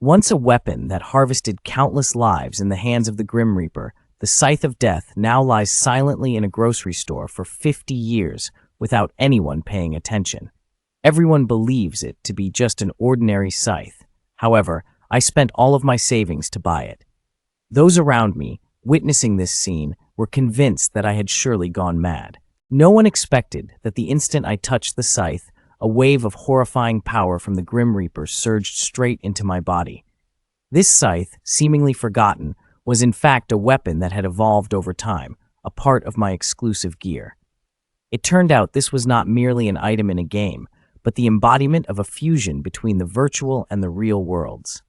Once a weapon that harvested countless lives in the hands of the Grim Reaper, the Scythe of Death now lies silently in a grocery store for 50 years without anyone paying attention. Everyone believes it to be just an ordinary scythe. However, I spent all of my savings to buy it. Those around me, witnessing this scene, were convinced that I had surely gone mad. No one expected that the instant I touched the scythe, a wave of horrifying power from the Grim Reaper surged straight into my body. This scythe, seemingly forgotten, was in fact a weapon that had evolved over time, a part of my exclusive gear. It turned out this was not merely an item in a game, but the embodiment of a fusion between the virtual and the real worlds.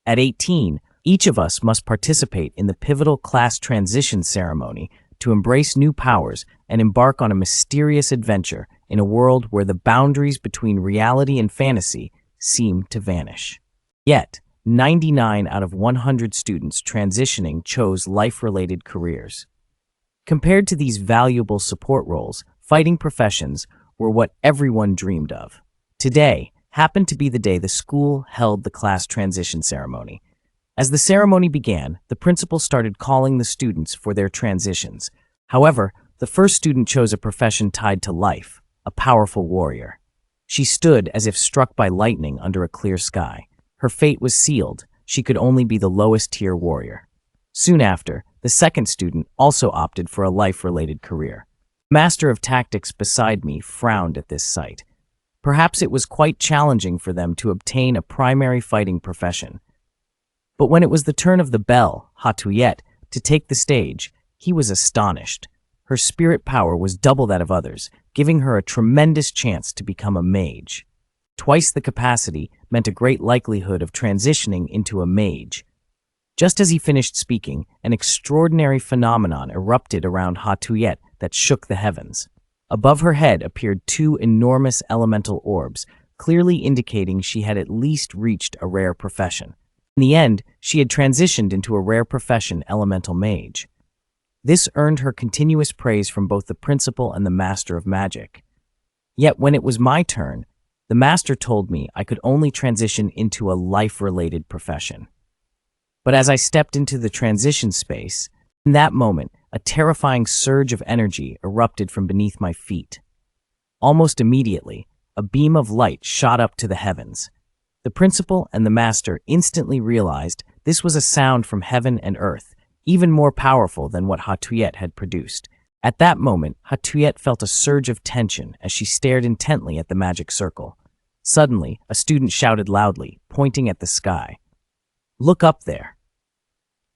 At 18, each of us must participate in the pivotal class transition ceremony to embrace new powers and embark on a mysterious adventure in a world where the boundaries between reality and fantasy seem to vanish. Yet, 99 out of 100 students transitioning chose life-related careers. Compared to these valuable support roles, fighting professions were what everyone dreamed of. Today happened to be the day the school held the class transition ceremony. As the ceremony began, the principal started calling the students for their transitions. However, the first student chose a profession tied to life, a powerful warrior. She stood as if struck by lightning under a clear sky. Her fate was sealed. She could only be the lowest-tier warrior. Soon after, the second student also opted for a life-related career. The master of tactics beside me frowned at this sight. Perhaps it was quite challenging for them to obtain a primary fighting profession. But when it was the turn of the belle, Hatuyet, to take the stage, he was astonished. Her spirit power was double that of others, giving her a tremendous chance to become a mage. Twice the capacity meant a great likelihood of transitioning into a mage. Just as he finished speaking, an extraordinary phenomenon erupted around Hatuyet that shook the heavens. Above her head appeared two enormous elemental orbs, clearly indicating she had at least reached a rare profession. In the end, she had transitioned into a rare profession, elemental mage. This earned her continuous praise from both the principal and the master of magic. Yet when it was my turn, the master told me I could only transition into a life-related profession. But as I stepped into the transition space, in that moment, a terrifying surge of energy erupted from beneath my feet. Almost immediately, a beam of light shot up to the heavens. The principal and the master instantly realized this was a sound from heaven and earth, even more powerful than what Hatuyet had produced. At that moment, Hatuyet felt a surge of tension as she stared intently at the magic circle. Suddenly, a student shouted loudly, pointing at the sky, "Look up there!"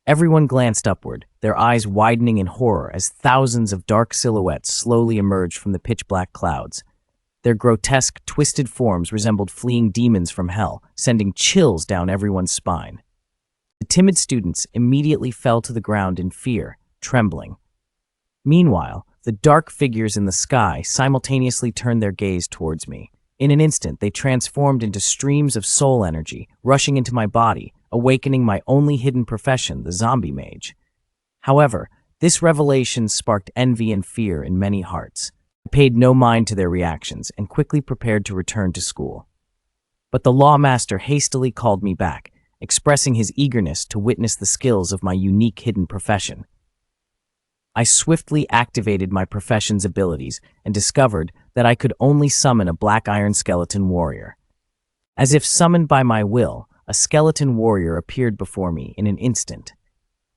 Everyone glanced upward, their eyes widening in horror as thousands of dark silhouettes slowly emerged from the pitch-black clouds. Their grotesque, twisted forms resembled fleeing demons from hell, sending chills down everyone's spine. The timid students immediately fell to the ground in fear, trembling. Meanwhile, the dark figures in the sky simultaneously turned their gaze towards me. In an instant, they transformed into streams of soul energy, rushing into my body, awakening my only hidden profession, the zombie mage. However, this revelation sparked envy and fear in many hearts. I paid no mind to their reactions and quickly prepared to return to school. But the law master hastily called me back, expressing his eagerness to witness the skills of my unique hidden profession. I swiftly activated my profession's abilities and discovered that I could only summon a black iron skeleton warrior. As if summoned by my will, a skeleton warrior appeared before me in an instant.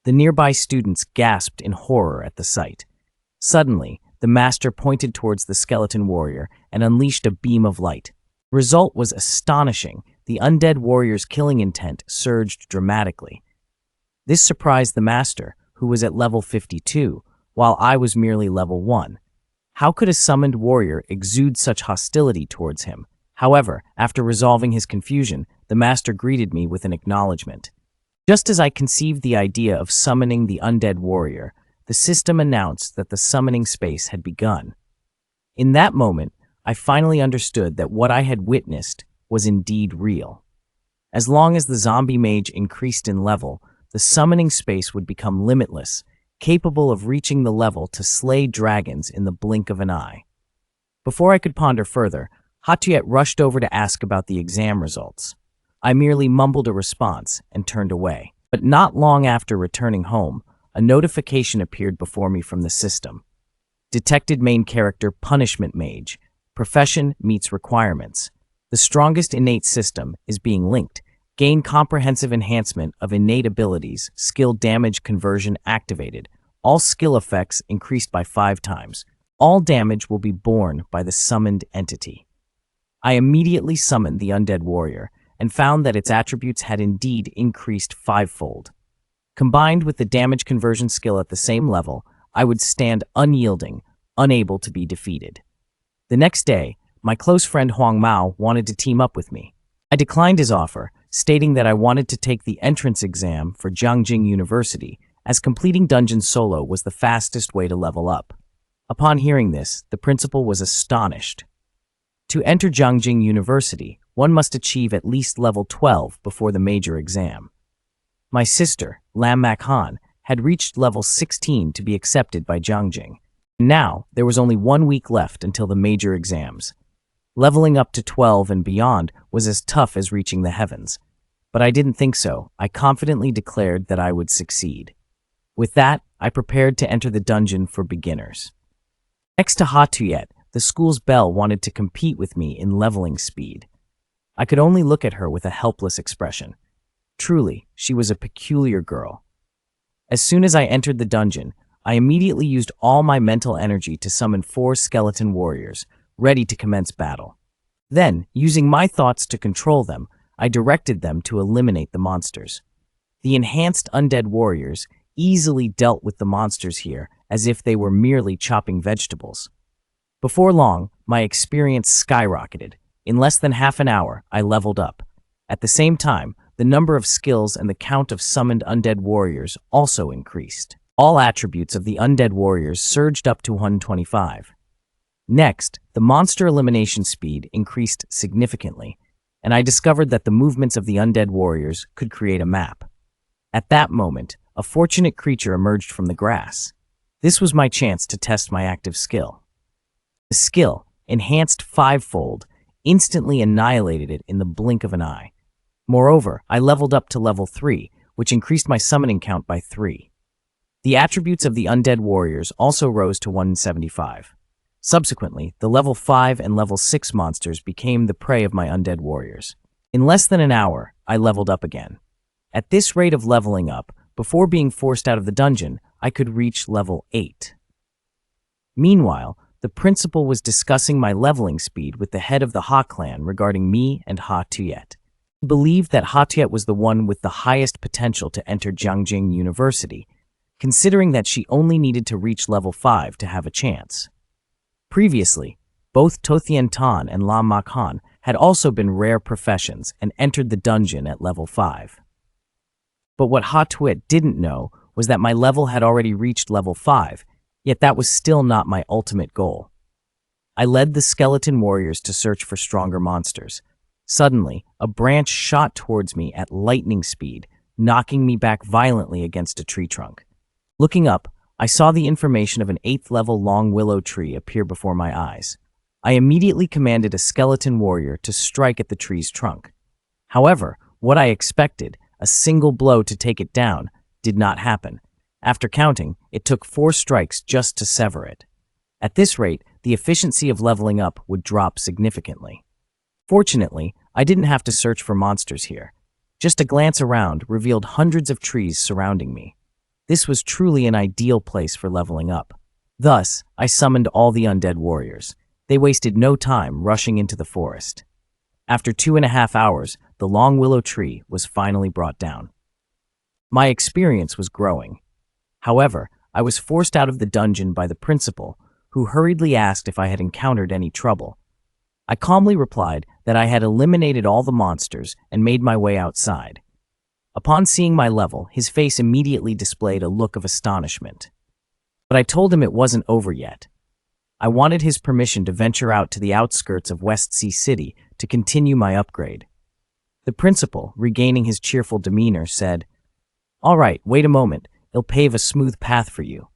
The nearby students gasped in horror at the sight. Suddenly, the master pointed towards the skeleton warrior and unleashed a beam of light. The result was astonishing. The undead warrior's killing intent surged dramatically. This surprised the master, who was at level 52, while I was merely level 1. How could a summoned warrior exude such hostility towards him? However, after resolving his confusion, the master greeted me with an acknowledgement. Just as I conceived the idea of summoning the undead warrior, the system announced that the summoning space had begun. In that moment, I finally understood that what I had witnessed was indeed real. As long as the zombie mage increased in level, the summoning space would become limitless, capable of reaching the level to slay dragons in the blink of an eye. Before I could ponder further, Hatuyet rushed over to ask about the exam results. I merely mumbled a response and turned away. But not long after returning home, a notification appeared before me from the system. Detected main character Punishment Mage. Profession meets requirements. The strongest innate system is being linked. Gain comprehensive enhancement of innate abilities. Skill damage conversion activated. All skill effects increased by 5 times. All damage will be borne by the summoned entity. I immediately summoned the undead warrior and found that its attributes had indeed increased 5-fold. Combined with the damage conversion skill at the same level, I would stand unyielding, unable to be defeated. The next day, my close friend Huang Mao wanted to team up with me. I declined his offer, stating that I wanted to take the entrance exam for Jiangjing University, as completing dungeons solo was the fastest way to level up. Upon hearing this, the principal was astonished. To enter Jiangjing University, one must achieve at least level 12 before the major exam. My sister, Lam Mak Han, had reached level 16 to be accepted by Jiangjing. Now, there was only 1 week left until the major exams. Leveling up to 12 and beyond was as tough as reaching the heavens. But I didn't think so. I confidently declared that I would succeed. With that, I prepared to enter the dungeon for beginners. Next to Ha Tuyet, the school's belle wanted to compete with me in leveling speed. I could only look at her with a helpless expression. Truly, she was a peculiar girl. As soon as I entered the dungeon, I immediately used all my mental energy to summon 4 skeleton warriors, ready to commence battle. Then, using my thoughts to control them, I directed them to eliminate the monsters. The enhanced undead warriors easily dealt with the monsters here as if they were merely chopping vegetables. Before long, my experience skyrocketed. In less than half an hour, I leveled up. At the same time, the number of skills and the count of summoned undead warriors also increased. All attributes of the undead warriors surged up to 125. Next, the monster elimination speed increased significantly, and I discovered that the movements of the undead warriors could create a map. At that moment, a fortunate creature emerged from the grass. This was my chance to test my active skill. The skill, enhanced 5-fold, instantly annihilated it in the blink of an eye. Moreover, I leveled up to level 3, which increased my summoning count by 3. The attributes of the undead warriors also rose to 175. Subsequently, the level 5 and level 6 monsters became the prey of my undead warriors. In less than an hour, I leveled up again. At this rate of leveling up, before being forced out of the dungeon, I could reach level 8. Meanwhile, the principal was discussing my leveling speed with the head of the Ha clan regarding me and Ha Tuyet. He believed that Ha Tuyet was the one with the highest potential to enter Jiangjing University, considering that she only needed to reach level 5 to have a chance. Previously, both Tothian Tan and Lam Mak Han had also been rare professions and entered the dungeon at level 5. But what Ha Tuyet didn't know was that my level had already reached level 5, yet that was still not my ultimate goal. I led the skeleton warriors to search for stronger monsters. Suddenly, a branch shot towards me at lightning speed, knocking me back violently against a tree trunk. Looking up, I saw the information of an 8th-level long willow tree appear before my eyes. I immediately commanded a skeleton warrior to strike at the tree's trunk. However, what I expected, a single blow to take it down, did not happen. After counting, it took 4 strikes just to sever it. At this rate, the efficiency of leveling up would drop significantly. Fortunately, I didn't have to search for monsters here. Just a glance around revealed hundreds of trees surrounding me. This was truly an ideal place for leveling up. Thus, I summoned all the undead warriors. They wasted no time rushing into the forest. After 2.5 hours, the long willow tree was finally brought down. My experience was growing. However, I was forced out of the dungeon by the principal, who hurriedly asked if I had encountered any trouble. I calmly replied that I had eliminated all the monsters and made my way outside. Upon seeing my level, his face immediately displayed a look of astonishment. But I told him it wasn't over yet. I wanted his permission to venture out to the outskirts of West Sea City to continue my upgrade. The principal, regaining his cheerful demeanor, said, "All right, wait a moment. He'll pave a smooth path for you."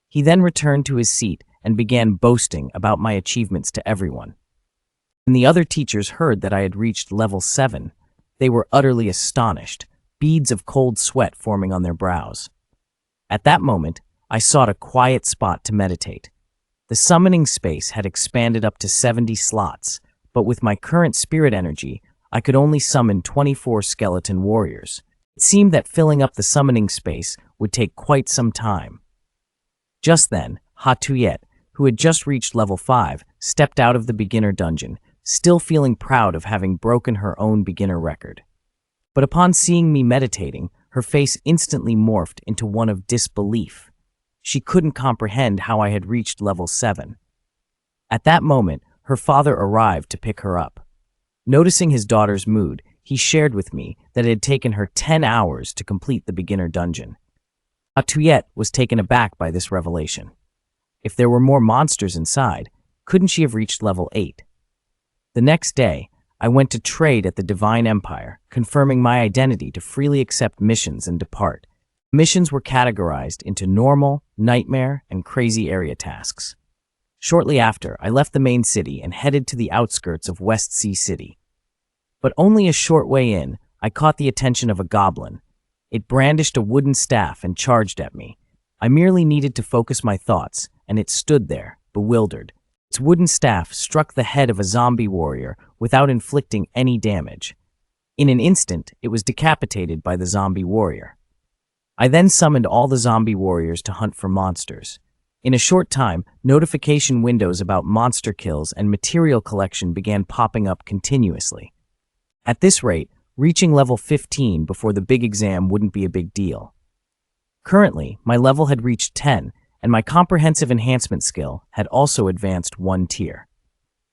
He then returned to his seat and began boasting about my achievements to everyone. When the other teachers heard that I had reached level 7, They were utterly astonished, beads of cold sweat forming on their brows. At that moment, I sought a quiet spot to meditate. The summoning space had expanded up to 70 slots, but with my current spirit energy, I could only summon 24 skeleton warriors. It seemed that filling up the summoning space would take quite some time. Just then, Hatuyet, who had just reached level 5, stepped out of the beginner dungeon, still feeling proud of having broken her own beginner record. But upon seeing me meditating, her face instantly morphed into one of disbelief. She couldn't comprehend how I had reached level 7. At that moment, her father arrived to pick her up. Noticing his daughter's mood, he shared with me that it had taken her 10 hours to complete the beginner dungeon. Hatuyet was taken aback by this revelation. If there were more monsters inside, couldn't she have reached level 8? The next day, I went to trade at the Divine Empire, confirming my identity to freely accept missions and depart. Missions were categorized into normal, nightmare, and crazy area tasks. Shortly after, I left the main city and headed to the outskirts of West Sea City. But only a short way in, I caught the attention of a goblin. It brandished a wooden staff and charged at me. I merely needed to focus my thoughts, and it stood there, bewildered. Its wooden staff struck the head of a zombie warrior without inflicting any damage. In an instant, it was decapitated by the zombie warrior. I then summoned all the zombie warriors to hunt for monsters. In a short time, notification windows about monster kills and material collection began popping up continuously. At this rate, reaching level 15 before the big exam wouldn't be a big deal. Currently, my level had reached 10, and my comprehensive enhancement skill had also advanced 1 tier.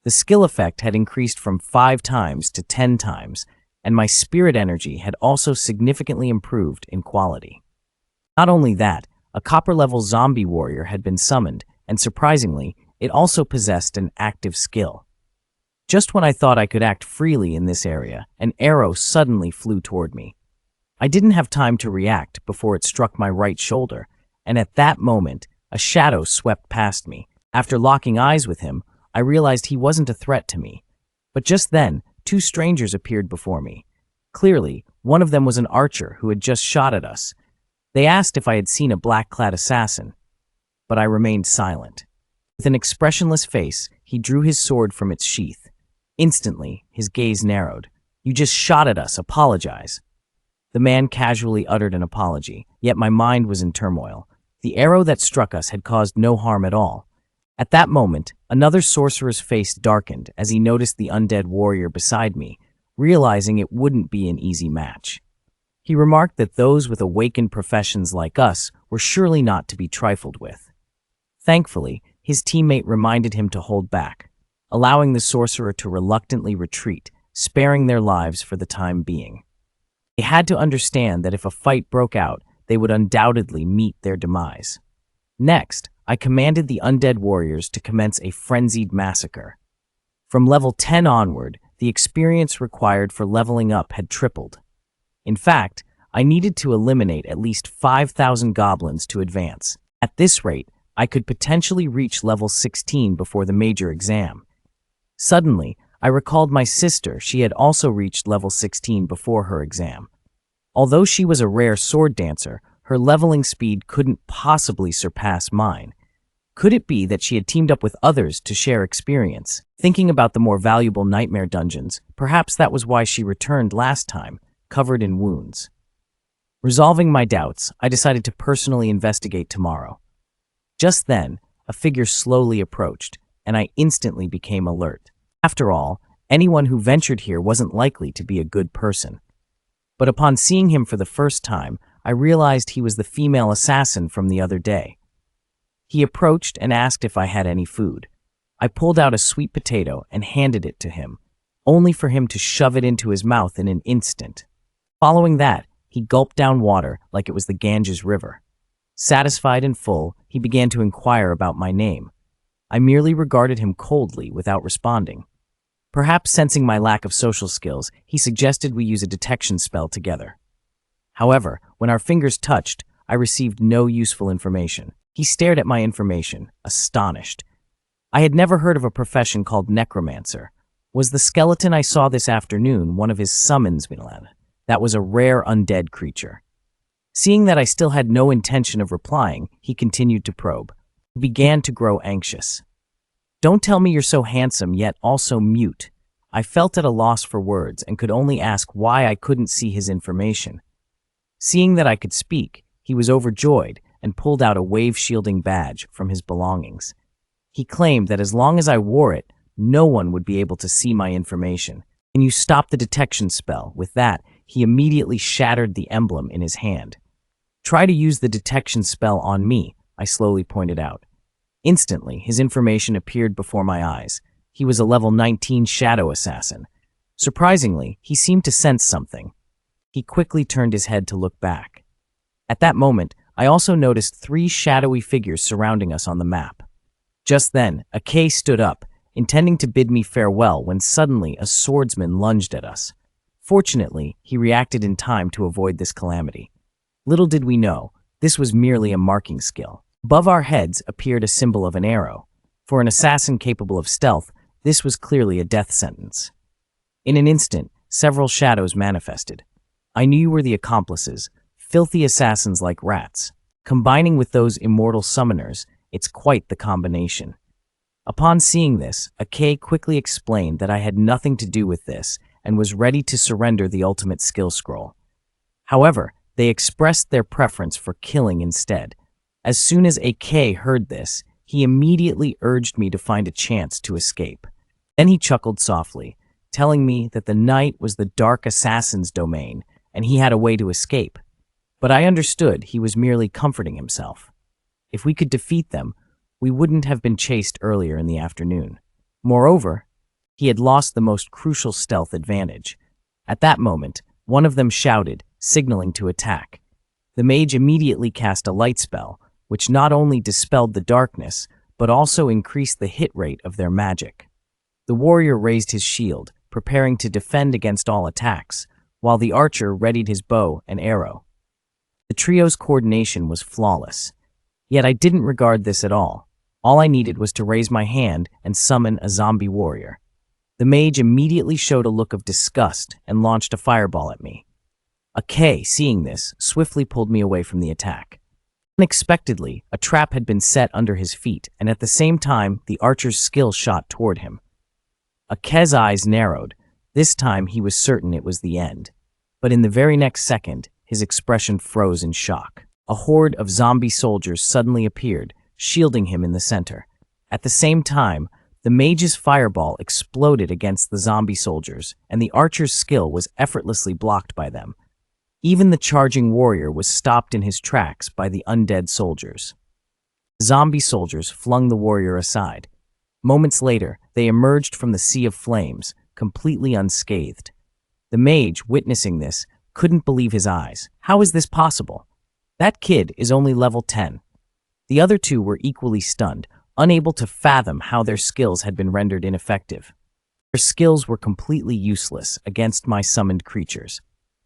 The skill effect had increased from 5 times to 10 times, and my spirit energy had also significantly improved in quality. Not only that, a copper-level zombie warrior had been summoned, and surprisingly, it also possessed an active skill. Just when I thought I could act freely in this area, an arrow suddenly flew toward me. I didn't have time to react before it struck my right shoulder, and at that moment, a shadow swept past me. After locking eyes with him, I realized he wasn't a threat to me. But just then, 2 strangers appeared before me. Clearly, one of them was an archer who had just shot at us. They asked if I had seen a black-clad assassin, but I remained silent. With an expressionless face, he drew his sword from its sheath. Instantly, his gaze narrowed. "You just shot at us, apologize." The man casually uttered an apology, yet my mind was in turmoil. The arrow that struck us had caused no harm at all. At that moment, another sorcerer's face darkened as he noticed the undead warrior beside me, realizing it wouldn't be an easy match. He remarked that those with awakened professions like us were surely not to be trifled with. Thankfully, his teammate reminded him to hold back, allowing the sorcerer to reluctantly retreat, sparing their lives for the time being. They had to understand that if a fight broke out, they would undoubtedly meet their demise. Next, I commanded the undead warriors to commence a frenzied massacre. From level 10 onward, the experience required for leveling up had tripled. In fact, I needed to eliminate at least 5,000 goblins to advance. At this rate, I could potentially reach level 16 before the major exam. Suddenly, I recalled my sister. She had also reached level 16 before her exam. Although she was a rare sword dancer, her leveling speed couldn't possibly surpass mine. Could it be that she had teamed up with others to share experience? Thinking about the more valuable nightmare dungeons, perhaps that was why she returned last time, covered in wounds. Resolving my doubts, I decided to personally investigate tomorrow. Just then, a figure slowly approached, and I instantly became alert. After all, anyone who ventured here wasn't likely to be a good person. But upon seeing him for the first time, I realized he was the female assassin from the other day. He approached and asked if I had any food. I pulled out a sweet potato and handed it to him, only for him to shove it into his mouth in an instant. Following that, he gulped down water like it was the Ganges River. Satisfied and full, he began to inquire about my name. I merely regarded him coldly without responding. Perhaps sensing my lack of social skills, he suggested we use a detection spell together. However, when our fingers touched, I received no useful information. He stared at my information, astonished. I had never heard of a profession called Necromancer. Was the skeleton I saw this afternoon one of his summons? That was a rare undead creature. Seeing that I still had no intention of replying, he continued to probe. He began to grow anxious. Don't tell me you're so handsome yet also mute. I felt at a loss for words and could only ask why I couldn't see his information. Seeing that I could speak, he was overjoyed and pulled out a wave-shielding badge from his belongings. He claimed that as long as I wore it, no one would be able to see my information. Can you stop the detection spell? With that, he immediately shattered the emblem in his hand. Try to use the detection spell on me, I slowly pointed out. Instantly, his information appeared before my eyes. He was a level 19 shadow assassin. Surprisingly, he seemed to sense something. He quickly turned his head to look back. At that moment, I also noticed 3 shadowy figures surrounding us on the map. Just then, a K stood up, intending to bid me farewell when suddenly a swordsman lunged at us. Fortunately, he reacted in time to avoid this calamity. Little did we know, this was merely a marking skill. Above our heads appeared a symbol of an arrow. For an assassin capable of stealth, this was clearly a death sentence. In an instant, several shadows manifested. I knew you were the accomplices, filthy assassins like rats. Combining with those immortal summoners, it's quite the combination. Upon seeing this, Akei quickly explained that I had nothing to do with this and was ready to surrender the ultimate skill scroll. However, they expressed their preference for killing instead. As soon as Akei heard this, he immediately urged me to find a chance to escape. Then he chuckled softly, telling me that the night was the dark assassin's domain and he had a way to escape. But I understood he was merely comforting himself. If we could defeat them, we wouldn't have been chased earlier in the afternoon. Moreover, he had lost the most crucial stealth advantage. At that moment, one of them shouted, signaling to attack. The mage immediately cast a light spell, which not only dispelled the darkness, but also increased the hit rate of their magic. The warrior raised his shield, preparing to defend against all attacks, while the archer readied his bow and arrow. The trio's coordination was flawless. Yet I didn't regard this at all. All I needed was to raise my hand and summon a zombie warrior. The mage immediately showed a look of disgust and launched a fireball at me. Akei, seeing this, swiftly pulled me away from the attack. Unexpectedly, a trap had been set under his feet, and at the same time, the archer's skill shot toward him. Akei's eyes narrowed. This time, he was certain it was the end. But in the very next second, his expression froze in shock. A horde of zombie soldiers suddenly appeared, shielding him in the center. At the same time, the mage's fireball exploded against the zombie soldiers, and the archer's skill was effortlessly blocked by them. Even the charging warrior was stopped in his tracks by the undead soldiers. The zombie soldiers flung the warrior aside. Moments later, they emerged from the sea of flames, completely unscathed. The mage, witnessing this, couldn't believe his eyes. How is this possible? That kid is only level 10. The other 2 were equally stunned, unable to fathom how their skills had been rendered ineffective. Their skills were completely useless against my summoned creatures.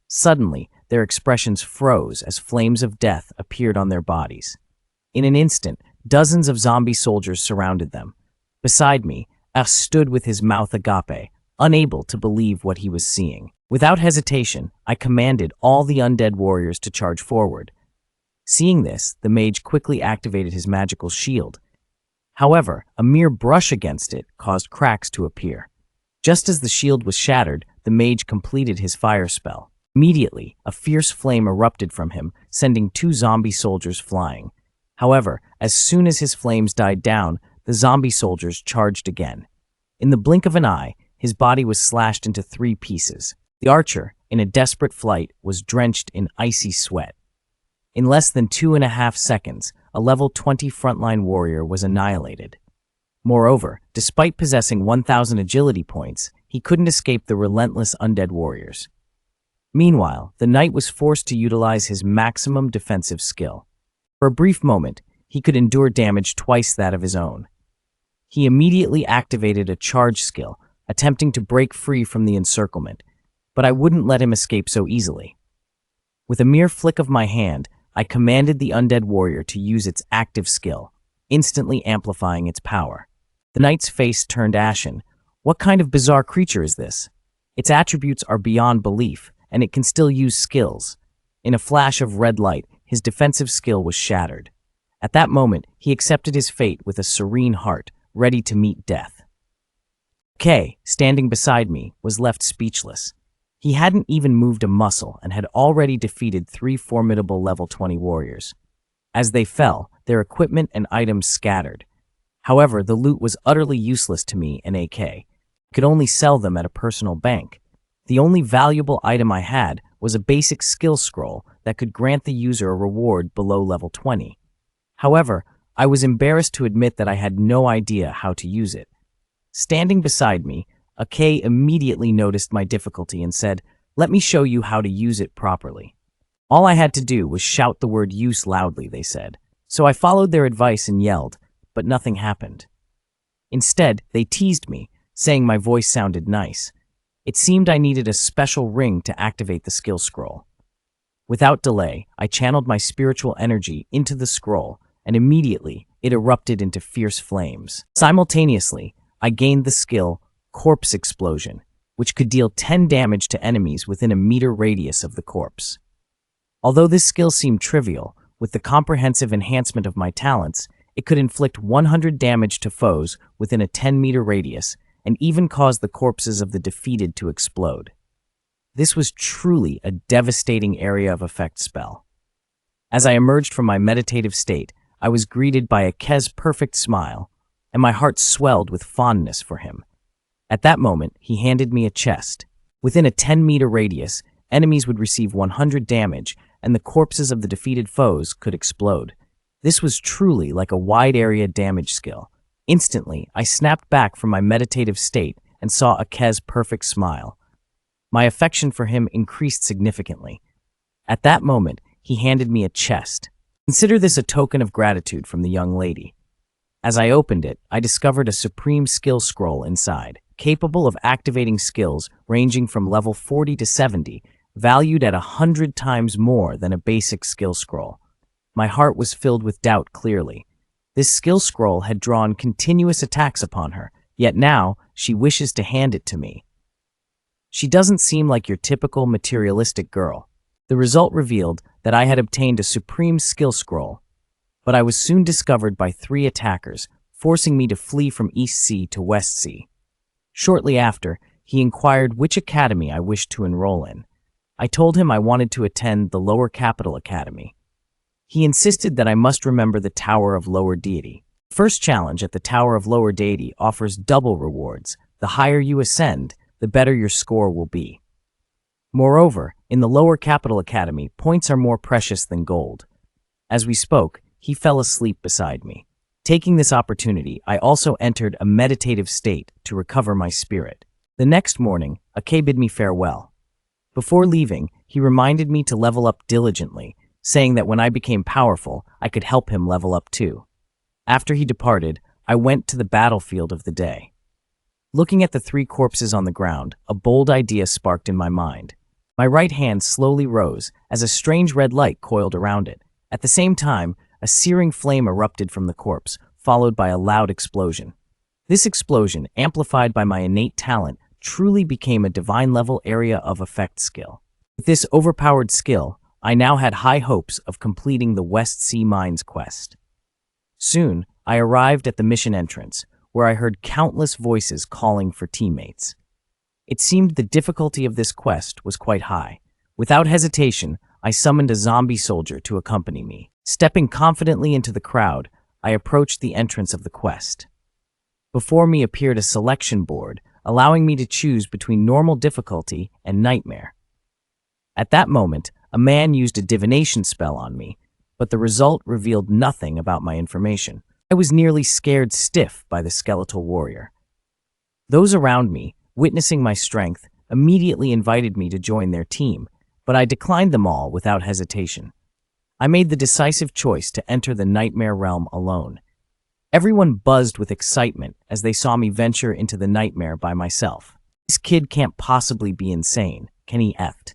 Suddenly, their expressions froze as flames of death appeared on their bodies. In an instant, dozens of zombie soldiers surrounded them. Beside me, F stood with his mouth agape, unable to believe what he was seeing. Without hesitation, I commanded all the undead warriors to charge forward. Seeing this, the mage quickly activated his magical shield. However, a mere brush against it caused cracks to appear. Just as the shield was shattered, the mage completed his fire spell. Immediately, a fierce flame erupted from him, sending 2 zombie soldiers flying. However, as soon as his flames died down, the zombie soldiers charged again. In the blink of an eye, his body was slashed into 3 pieces. The archer, in a desperate flight, was drenched in icy sweat. In less than 2.5 seconds, a level 20 frontline warrior was annihilated. Moreover, despite possessing 1,000 agility points, he couldn't escape the relentless undead warriors. Meanwhile, the knight was forced to utilize his maximum defensive skill. For a brief moment, he could endure damage twice that of his own. He immediately activated a charge skill, attempting to break free from the encirclement, but I wouldn't let him escape so easily. With a mere flick of my hand, I commanded the undead warrior to use its active skill, instantly amplifying its power. The knight's face turned ashen, What kind of bizarre creature is this? Its attributes are beyond belief, and it can still use skills. In a flash of red light, his defensive skill was shattered. At that moment, he accepted his fate with a serene heart, ready to meet death. Kay, standing beside me, was left speechless. He hadn't even moved a muscle and had already defeated 3 formidable level 20 warriors. As they fell, their equipment and items scattered. However, the loot was utterly useless to me and AK. I could only sell them at a personal bank. The only valuable item I had was a basic skill scroll that could grant the user a reward below level 20. However, I was embarrassed to admit that I had no idea how to use it. Standing beside me, AK immediately noticed my difficulty and said, "Let me show you how to use it properly." All I had to do was shout the word use loudly, they said. So I followed their advice and yelled, but nothing happened. Instead, they teased me, saying my voice sounded nice. It seemed I needed a special ring to activate the skill scroll. Without delay, I channeled my spiritual energy into the scroll, and immediately it erupted into fierce flames. Simultaneously, I gained the skill Corpse Explosion, which could deal 10 damage to enemies within a meter radius of the corpse. Although this skill seemed trivial, with the comprehensive enhancement of my talents, it could inflict 100 damage to foes within a 10-meter radius and even cause the corpses of the defeated to explode. This was truly a devastating area of effect spell. As I emerged from my meditative state, I was greeted by Ake's perfect smile, and my heart swelled with fondness for him. At that moment, he handed me a chest. Within a 10-meter radius, enemies would receive 100 damage, and the corpses of the defeated foes could explode. This was truly like a wide-area damage skill. Instantly, I snapped back from my meditative state and saw Ake's perfect smile. My affection for him increased significantly. At that moment, he handed me a chest. Consider this a token of gratitude from the young lady. As I opened it, I discovered a supreme skill scroll inside, capable of activating skills ranging from level 40 to 70, valued at 100 times more than a basic skill scroll. My heart was filled with doubt clearly. This skill scroll had drawn continuous attacks upon her, yet now she wishes to hand it to me. She doesn't seem like your typical materialistic girl. The result revealed that I had obtained a supreme skill scroll, but I was soon discovered by 3 attackers, forcing me to flee from East Sea to West Sea. Shortly after, he inquired which academy I wished to enroll in. I told him I wanted to attend the Lower Capital Academy. He insisted that I must remember the Tower of Lower Deity. First challenge at the Tower of Lower Deity offers double rewards. The higher you ascend, the better your score will be. Moreover, in the Lower Capital Academy, points are more precious than gold. As we spoke, he fell asleep beside me. Taking this opportunity, I also entered a meditative state to recover my spirit. The next morning, Ake bid me farewell. Before leaving, he reminded me to level up diligently, saying that when I became powerful, I could help him level up too. After he departed, I went to the battlefield of the day. Looking at the 3 corpses on the ground, a bold idea sparked in my mind. My right hand slowly rose as a strange red light coiled around it. At the same time, a searing flame erupted from the corpse, followed by a loud explosion. This explosion, amplified by my innate talent, truly became a divine-level area of effect skill. With this overpowered skill, I now had high hopes of completing the West Sea Mines quest. Soon, I arrived at the mission entrance, where I heard countless voices calling for teammates. It seemed the difficulty of this quest was quite high. Without hesitation, I summoned a zombie soldier to accompany me. Stepping confidently into the crowd, I approached the entrance of the quest. Before me appeared a selection board, allowing me to choose between normal difficulty and nightmare. At that moment, a man used a divination spell on me, but the result revealed nothing about my information. I was nearly scared stiff by the skeletal warrior. Those around me, witnessing my strength, immediately invited me to join their team, but I declined them all without hesitation. I made the decisive choice to enter the nightmare realm alone. Everyone buzzed with excitement as they saw me venture into the nightmare by myself. This kid can't possibly be insane, Kenny effed.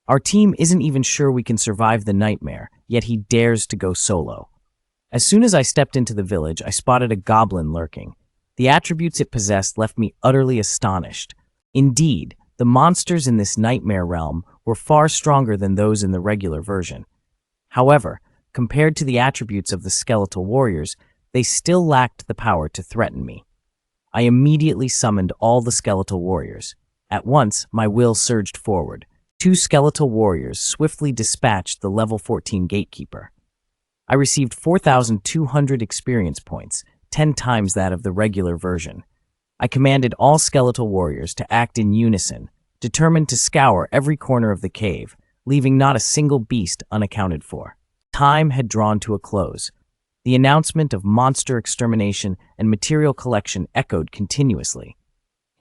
Our team isn't even sure we can survive the nightmare, yet he dares to go solo. As soon as I stepped into the village, I spotted a goblin lurking. The attributes it possessed left me utterly astonished. Indeed, the monsters in this nightmare realm were far stronger than those in the regular version. However, compared to the attributes of the skeletal warriors, they still lacked the power to threaten me. I immediately summoned all the skeletal warriors. At once, my will surged forward. 2 skeletal warriors swiftly dispatched the level 14 gatekeeper. I received 4,200 experience points, 10 times that of the regular version. I commanded all skeletal warriors to act in unison, determined to scour every corner of the cave, leaving not a single beast unaccounted for. Time had drawn to a close. The announcement of monster extermination and material collection echoed continuously.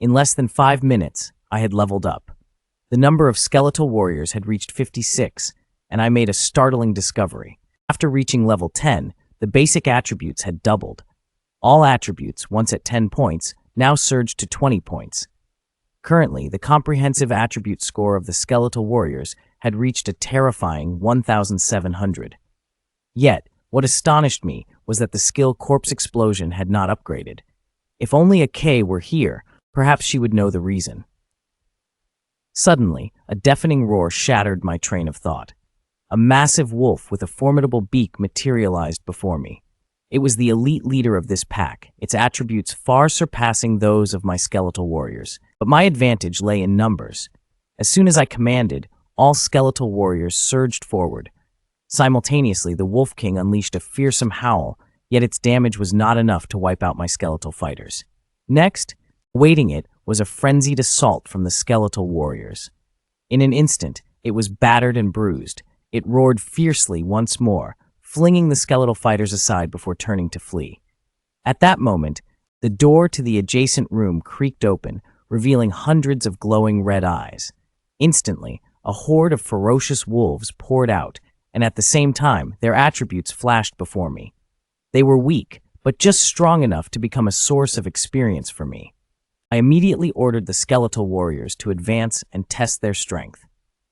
In less than 5 minutes, I had leveled up. The number of skeletal warriors had reached 56, and I made a startling discovery. After reaching level 10, the basic attributes had doubled. All attributes, once at 10 points, now surged to 20 points. Currently, the comprehensive attribute score of the skeletal warriors had reached a terrifying 1,700. Yet, what astonished me was that the skill Corpse Explosion had not upgraded. If only a K were here, perhaps she would know the reason. Suddenly, a deafening roar shattered my train of thought. A massive wolf with a formidable beak materialized before me. It was the elite leader of this pack, its attributes far surpassing those of my skeletal warriors. But my advantage lay in numbers. As soon as I commanded, all skeletal warriors surged forward. Simultaneously, the Wolf King unleashed a fearsome howl, yet its damage was not enough to wipe out my skeletal fighters. Next, awaiting it, was a frenzied assault from the skeletal warriors. In an instant, it was battered and bruised. It roared fiercely once more, flinging the skeletal fighters aside before turning to flee. At that moment, the door to the adjacent room creaked open, revealing hundreds of glowing red eyes. Instantly, a horde of ferocious wolves poured out, and at the same time, their attributes flashed before me. They were weak, but just strong enough to become a source of experience for me. I immediately ordered the skeletal warriors to advance and test their strength.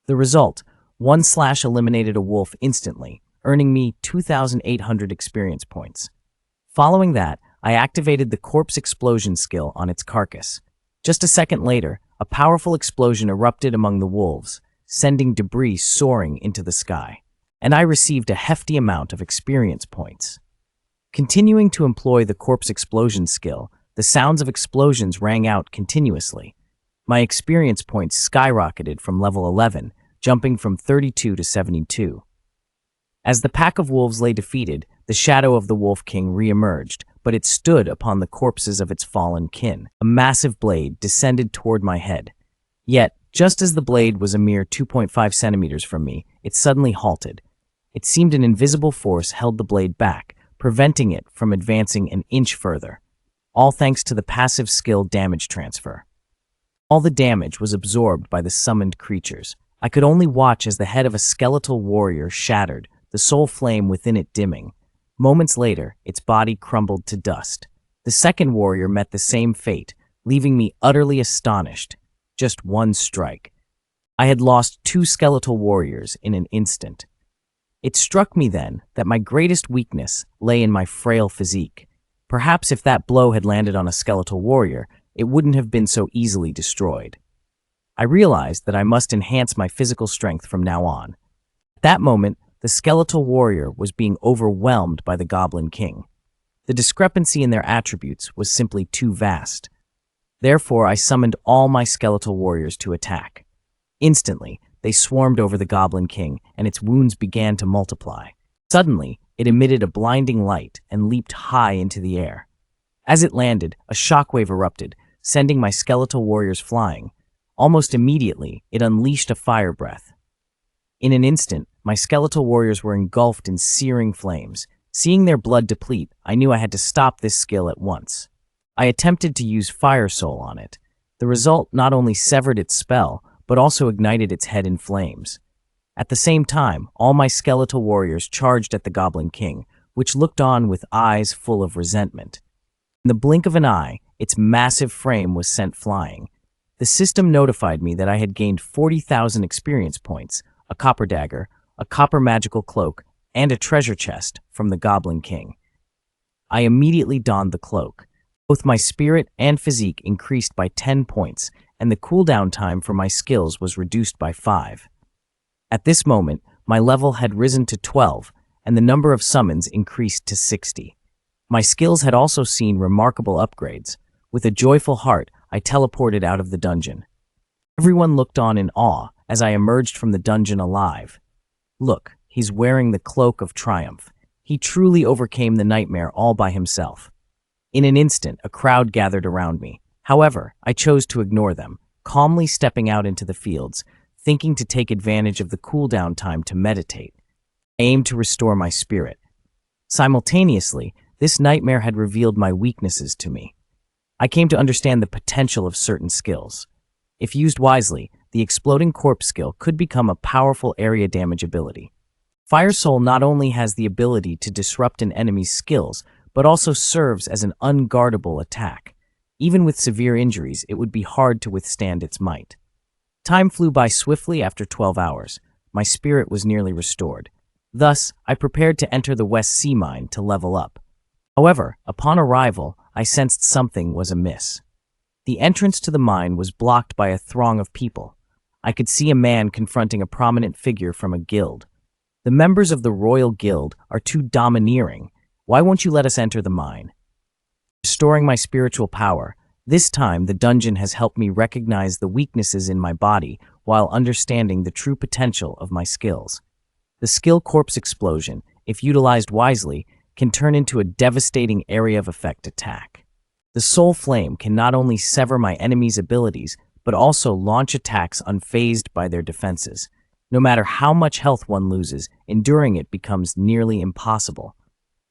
The result, 1/ eliminated a wolf instantly, earning me 2,800 experience points. Following that, I activated the Corpse Explosion skill on its carcass. Just a second later, a powerful explosion erupted among the wolves, sending debris soaring into the sky. And I received a hefty amount of experience points. Continuing to employ the Corpse Explosion skill, the sounds of explosions rang out continuously. My experience points skyrocketed from level 11, jumping from 32 to 72. As the pack of wolves lay defeated, the shadow of the Wolf King re-emerged, but it stood upon the corpses of its fallen kin. A massive blade descended toward my head. Yet, just as the blade was a mere 2.5 centimeters from me, it suddenly halted. It seemed an invisible force held the blade back, preventing it from advancing an inch further. All thanks to the passive skill damage transfer. All the damage was absorbed by the summoned creatures. I could only watch as the head of a skeletal warrior shattered, the soul flame within it dimming. Moments later, its body crumbled to dust. The second warrior met the same fate, leaving me utterly astonished. Just one strike. I had lost 2 skeletal warriors in an instant. It struck me then that my greatest weakness lay in my frail physique. Perhaps if that blow had landed on a skeletal warrior, it wouldn't have been so easily destroyed. I realized that I must enhance my physical strength from now on. At that moment, the skeletal warrior was being overwhelmed by the Goblin King. The discrepancy in their attributes was simply too vast. Therefore, I summoned all my skeletal warriors to attack. Instantly, they swarmed over the Goblin King, and its wounds began to multiply. Suddenly, it emitted a blinding light and leaped high into the air. As it landed, a shockwave erupted, sending my skeletal warriors flying. Almost immediately, it unleashed a fire breath. In an instant, my skeletal warriors were engulfed in searing flames. Seeing their blood deplete, I knew I had to stop this skill at once. I attempted to use Fire Soul on it. The result not only severed its spell, but also ignited its head in flames. At the same time, all my skeletal warriors charged at the Goblin King, which looked on with eyes full of resentment. In the blink of an eye, its massive frame was sent flying. The system notified me that I had gained 40,000 experience points, a copper dagger, a copper magical cloak, and a treasure chest from the Goblin King. I immediately donned the cloak. Both my spirit and physique increased by 10 points, and the cooldown time for my skills was reduced by 5. At this moment, my level had risen to 12, and the number of summons increased to 60. My skills had also seen remarkable upgrades. With a joyful heart, I teleported out of the dungeon. Everyone looked on in awe as I emerged from the dungeon alive. Look, he's wearing the cloak of triumph. He truly overcame the nightmare all by himself. In an instant, a crowd gathered around me. However, I chose to ignore them, calmly stepping out into the fields, thinking to take advantage of the cooldown time to meditate. I aimed to restore my spirit. Simultaneously, this nightmare had revealed my weaknesses to me. I came to understand the potential of certain skills. If used wisely, the exploding corpse skill could become a powerful area damage ability. Fire Soul not only has the ability to disrupt an enemy's skills, but also serves as an unguardable attack. Even with severe injuries, it would be hard to withstand its might. Time flew by swiftly after 12 hours. My spirit was nearly restored. Thus, I prepared to enter the West Sea Mine to level up. However, upon arrival, I sensed something was amiss. The entrance to the mine was blocked by a throng of people. I could see a man confronting a prominent figure from a guild. The members of the Royal Guild are too domineering. Why won't you let us enter the mine? Restoring my spiritual power, this time the dungeon has helped me recognize the weaknesses in my body while understanding the true potential of my skills. The skill Corpse Explosion, if utilized wisely, can turn into a devastating area of effect attack. The Soul Flame can not only sever my enemy's abilities, but also launch attacks unfazed by their defenses. No matter how much health one loses, enduring it becomes nearly impossible.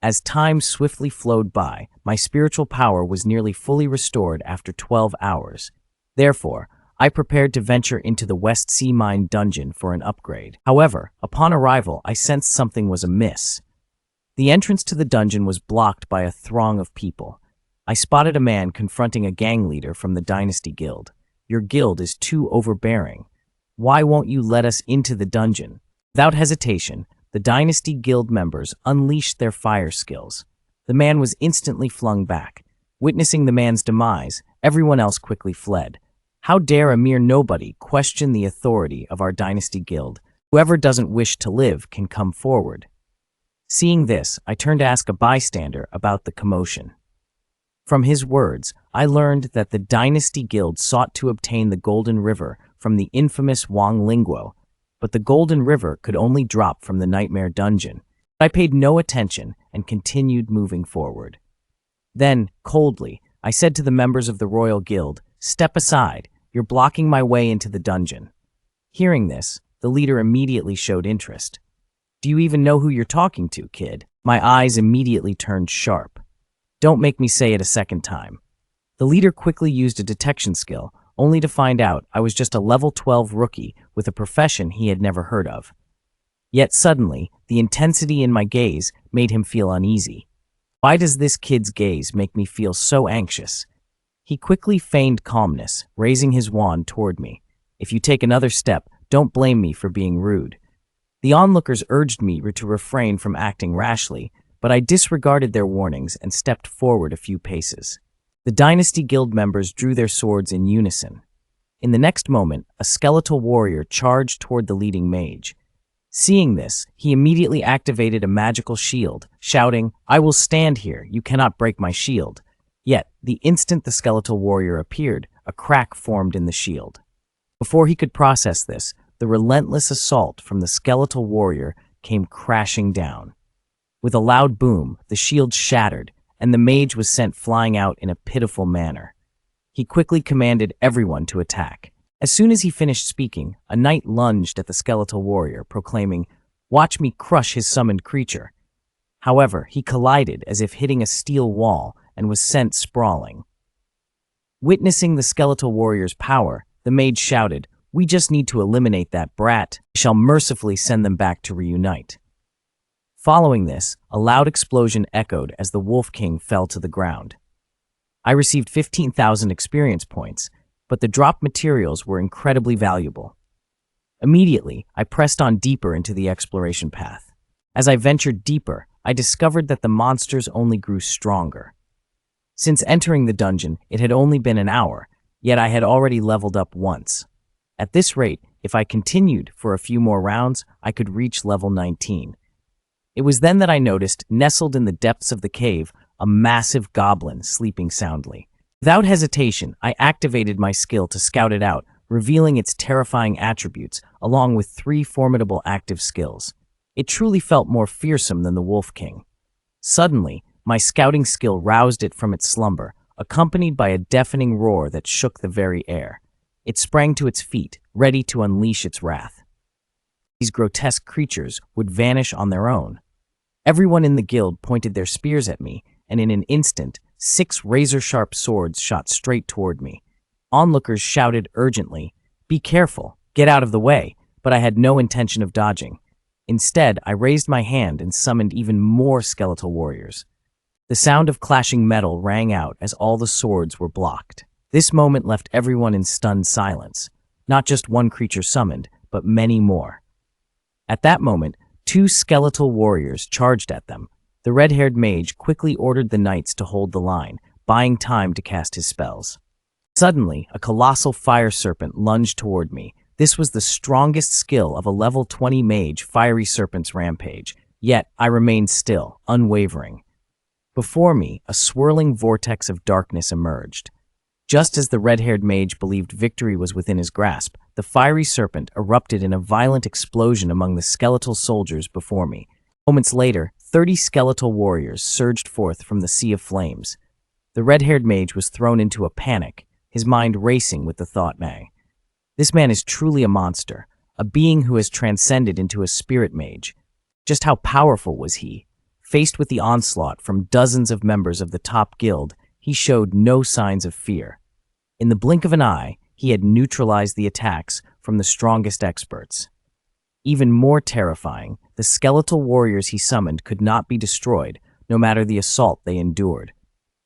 As time swiftly flowed by, my spiritual power was nearly fully restored after 12 hours. Therefore, I prepared to venture into the West Sea Mine dungeon for an upgrade. However, upon arrival, I sensed something was amiss. The entrance to the dungeon was blocked by a throng of people. I spotted a man confronting a gang leader from the Dynasty Guild. Your guild is too overbearing. Why won't you let us into the dungeon? Without hesitation, the Dynasty Guild members unleashed their fire skills. The man was instantly flung back. Witnessing the man's demise, everyone else quickly fled. How dare a mere nobody question the authority of our Dynasty Guild? Whoever doesn't wish to live can come forward. Seeing this, I turned to ask a bystander about the commotion. From his words, I learned that the Dynasty Guild sought to obtain the Golden River from the infamous Wang Lingguo, but the Golden River could only drop from the Nightmare Dungeon. I paid no attention and continued moving forward. Then, coldly, I said to the members of the Royal Guild, "Step aside, you're blocking my way into the dungeon." Hearing this, the leader immediately showed interest. "Do you even know who you're talking to, kid?" My eyes immediately turned sharp. Don't make me say it a second time. The leader quickly used a detection skill, only to find out I was just a level 12 rookie with a profession he had never heard of. Yet suddenly, the intensity in my gaze made him feel uneasy. Why does this kid's gaze make me feel so anxious? He quickly feigned calmness, raising his wand toward me. "If you take another step, don't blame me for being rude." The onlookers urged me to refrain from acting rashly, but I disregarded their warnings and stepped forward a few paces. The Dynasty Guild members drew their swords in unison. In the next moment, a skeletal warrior charged toward the leading mage. Seeing this, he immediately activated a magical shield, shouting, "I will stand here, you cannot break my shield." Yet, the instant the skeletal warrior appeared, a crack formed in the shield. Before he could process this, the relentless assault from the skeletal warrior came crashing down. With a loud boom, the shield shattered, and the mage was sent flying out in a pitiful manner. He quickly commanded everyone to attack. As soon as he finished speaking, a knight lunged at the skeletal warrior, proclaiming, "Watch me crush his summoned creature." However, he collided as if hitting a steel wall and was sent sprawling. Witnessing the skeletal warrior's power, the mage shouted, "We just need to eliminate that brat. I shall mercifully send them back to reunite." Following this, a loud explosion echoed as the Wolf King fell to the ground. I received 15,000 experience points, but the dropped materials were incredibly valuable. Immediately, I pressed on deeper into the exploration path. As I ventured deeper, I discovered that the monsters only grew stronger. Since entering the dungeon, it had only been an hour, yet I had already leveled up once. At this rate, if I continued for a few more rounds, I could reach level 19. It was then that I noticed, nestled in the depths of the cave, a massive goblin sleeping soundly. Without hesitation, I activated my skill to scout it out, revealing its terrifying attributes, along with 3 formidable active skills. It truly felt more fearsome than the Wolf King. Suddenly, my scouting skill roused it from its slumber, accompanied by a deafening roar that shook the very air. It sprang to its feet, ready to unleash its wrath. These grotesque creatures would vanish on their own. Everyone in the guild pointed their spears at me, and in an instant, 6 razor-sharp swords shot straight toward me. Onlookers shouted urgently, "Be careful, get out of the way," but I had no intention of dodging. Instead, I raised my hand and summoned even more skeletal warriors. The sound of clashing metal rang out as all the swords were blocked. This moment left everyone in stunned silence. Not just one creature summoned, but many more. At that moment, 2 skeletal warriors charged at them. The red-haired mage quickly ordered the knights to hold the line, buying time to cast his spells. Suddenly, a colossal fire serpent lunged toward me. This was the strongest skill of a level 20 mage fiery serpent's rampage, yet I remained still, unwavering. Before me, a swirling vortex of darkness emerged. Just as the red-haired mage believed victory was within his grasp, the fiery serpent erupted in a violent explosion among the skeletal soldiers before me. Moments later, 30 skeletal warriors surged forth from the sea of flames. The red-haired mage was thrown into a panic, his mind racing with the thought, "This man is truly a monster, a being who has transcended into a spirit mage." Just how powerful was he? Faced with the onslaught from dozens of members of the top guild, he showed no signs of fear. In the blink of an eye, he had neutralized the attacks from the strongest experts. Even more terrifying, the skeletal warriors he summoned could not be destroyed, no matter the assault they endured.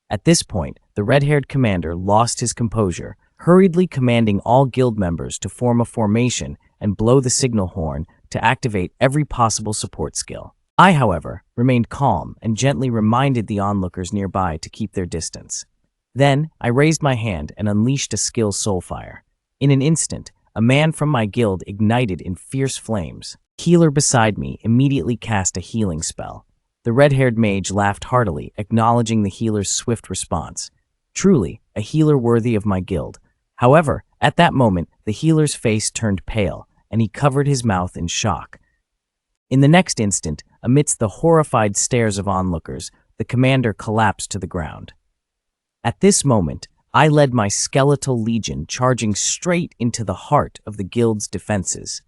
At this point, the red-haired commander lost his composure, hurriedly commanding all guild members to form a formation and blow the signal horn to activate every possible support skill. I, however, remained calm and gently reminded the onlookers nearby to keep their distance. Then, I raised my hand and unleashed a skill soulfire. In an instant, a man from my guild ignited in fierce flames. The healer beside me immediately cast a healing spell. The red-haired mage laughed heartily, acknowledging the healer's swift response. Truly, a healer worthy of my guild. However, at that moment, the healer's face turned pale, and he covered his mouth in shock. In the next instant, amidst the horrified stares of onlookers, the commander collapsed to the ground. At this moment, I led my skeletal legion charging straight into the heart of the guild's defenses.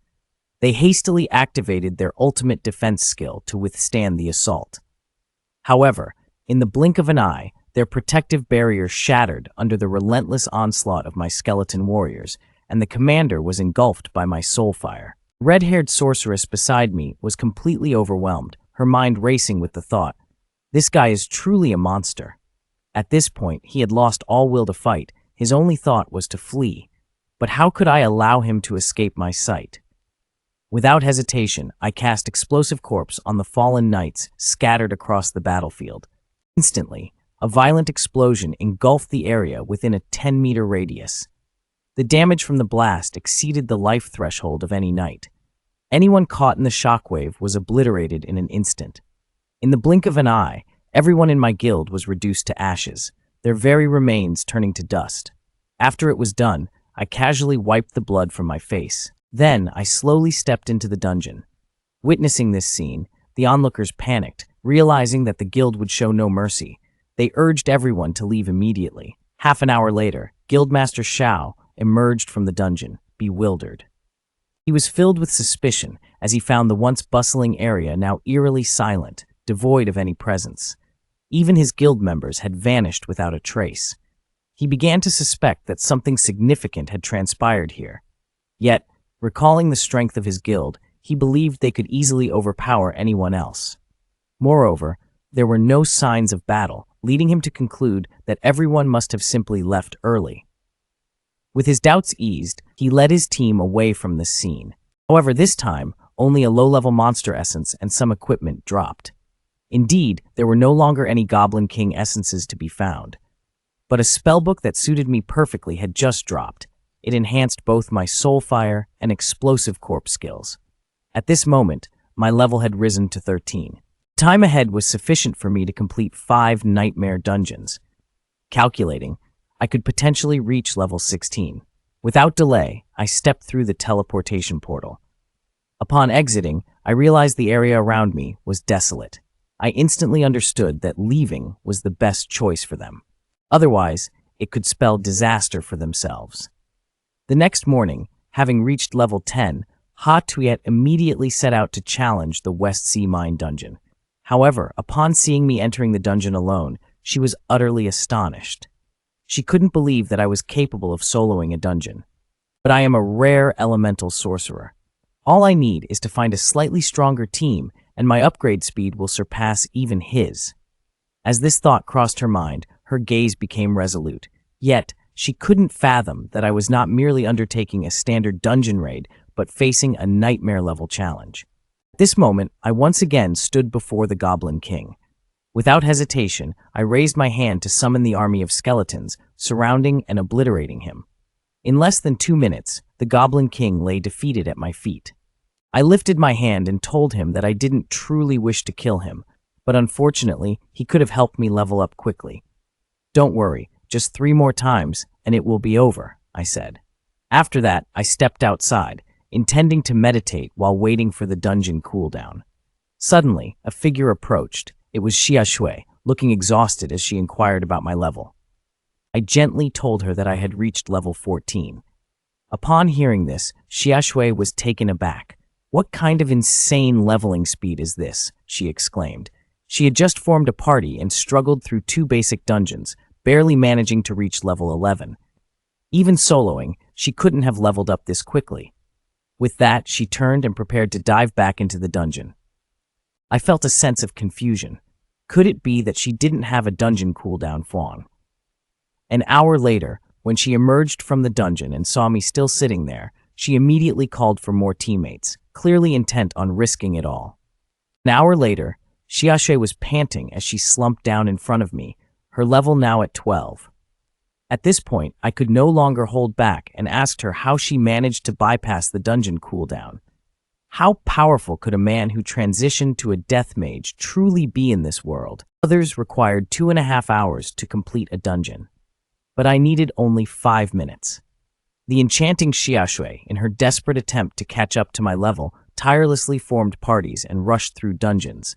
They hastily activated their ultimate defense skill to withstand the assault. However, in the blink of an eye, their protective barrier shattered under the relentless onslaught of my skeleton warriors, and the commander was engulfed by my soulfire. The red-haired sorceress beside me was completely overwhelmed, her mind racing with the thought, "This guy is truly a monster." At this point, he had lost all will to fight. His only thought was to flee. But how could I allow him to escape my sight? Without hesitation, I cast Explosive Corpse on the fallen knights scattered across the battlefield. Instantly, a violent explosion engulfed the area within a 10-meter radius. The damage from the blast exceeded the life threshold of any knight. Anyone caught in the shockwave was obliterated in an instant. In the blink of an eye, everyone in my guild was reduced to ashes, their very remains turning to dust. After it was done, I casually wiped the blood from my face. Then, I slowly stepped into the dungeon. Witnessing this scene, the onlookers panicked, realizing that the guild would show no mercy. They urged everyone to leave immediately. Half an hour later, Guildmaster Shao emerged from the dungeon, bewildered. He was filled with suspicion as he found the once bustling area now eerily silent, devoid of any presence. Even his guild members had vanished without a trace. He began to suspect that something significant had transpired here. Yet, recalling the strength of his guild, he believed they could easily overpower anyone else. Moreover, there were no signs of battle, leading him to conclude that everyone must have simply left early. With his doubts eased, he led his team away from the scene. However, this time, only a low-level monster essence and some equipment dropped. Indeed, there were no longer any Goblin King essences to be found. but a spellbook that suited me perfectly had just dropped. It enhanced both my soulfire and explosive corpse skills. At this moment, my level had risen to 13. Time ahead was sufficient for me to complete 5 nightmare dungeons. Calculating, I could potentially reach level 16. Without delay, I stepped through the teleportation portal. Upon exiting, I realized the area around me was desolate. I instantly understood that leaving was the best choice for them. Otherwise, it could spell disaster for themselves. The next morning, having reached level 10, Ha Tuyet immediately set out to challenge the West Sea Mine dungeon. However, upon seeing me entering the dungeon alone, she was utterly astonished. She couldn't believe that I was capable of soloing a dungeon. But I am a rare elemental sorcerer. All I need is to find a slightly stronger team, and my upgrade speed will surpass even his. As this thought crossed her mind, her gaze became resolute. Yet, she couldn't fathom that I was not merely undertaking a standard dungeon raid, but facing a nightmare-level challenge. At this moment, I once again stood before the Goblin King. Without hesitation, I raised my hand to summon the army of skeletons, surrounding and obliterating him. In less than 2 minutes, the Goblin King lay defeated at my feet. I lifted my hand and told him that I didn't truly wish to kill him, but unfortunately, he could have helped me level up quickly. "Don't worry, just 3 more times, and it will be over," I said. After that, I stepped outside, intending to meditate while waiting for the dungeon cooldown. Suddenly, a figure approached. It was Xia Shui, looking exhausted as she inquired about my level. I gently told her that I had reached level 14. Upon hearing this, Xia Shui was taken aback. "What kind of insane leveling speed is this?" she exclaimed. She had just formed a party and struggled through 2 basic dungeons, barely managing to reach level 11. Even soloing, she couldn't have leveled up this quickly. With that, she turned and prepared to dive back into the dungeon. I felt a sense of confusion. Could it be that she didn't have a dungeon cooldown fawn? An hour later, when she emerged from the dungeon and saw me still sitting there, she immediately called for more teammates, clearly intent on risking it all. An hour later, Xia Shui was panting as she slumped down in front of me, her level now at 12. At this point, I could no longer hold back and asked her how she managed to bypass the dungeon cooldown. How powerful could a man who transitioned to a death mage truly be in this world? Others required 2.5 hours to complete a dungeon, but I needed only 5 minutes. The enchanting Xia Shui, in her desperate attempt to catch up to my level, tirelessly formed parties and rushed through dungeons.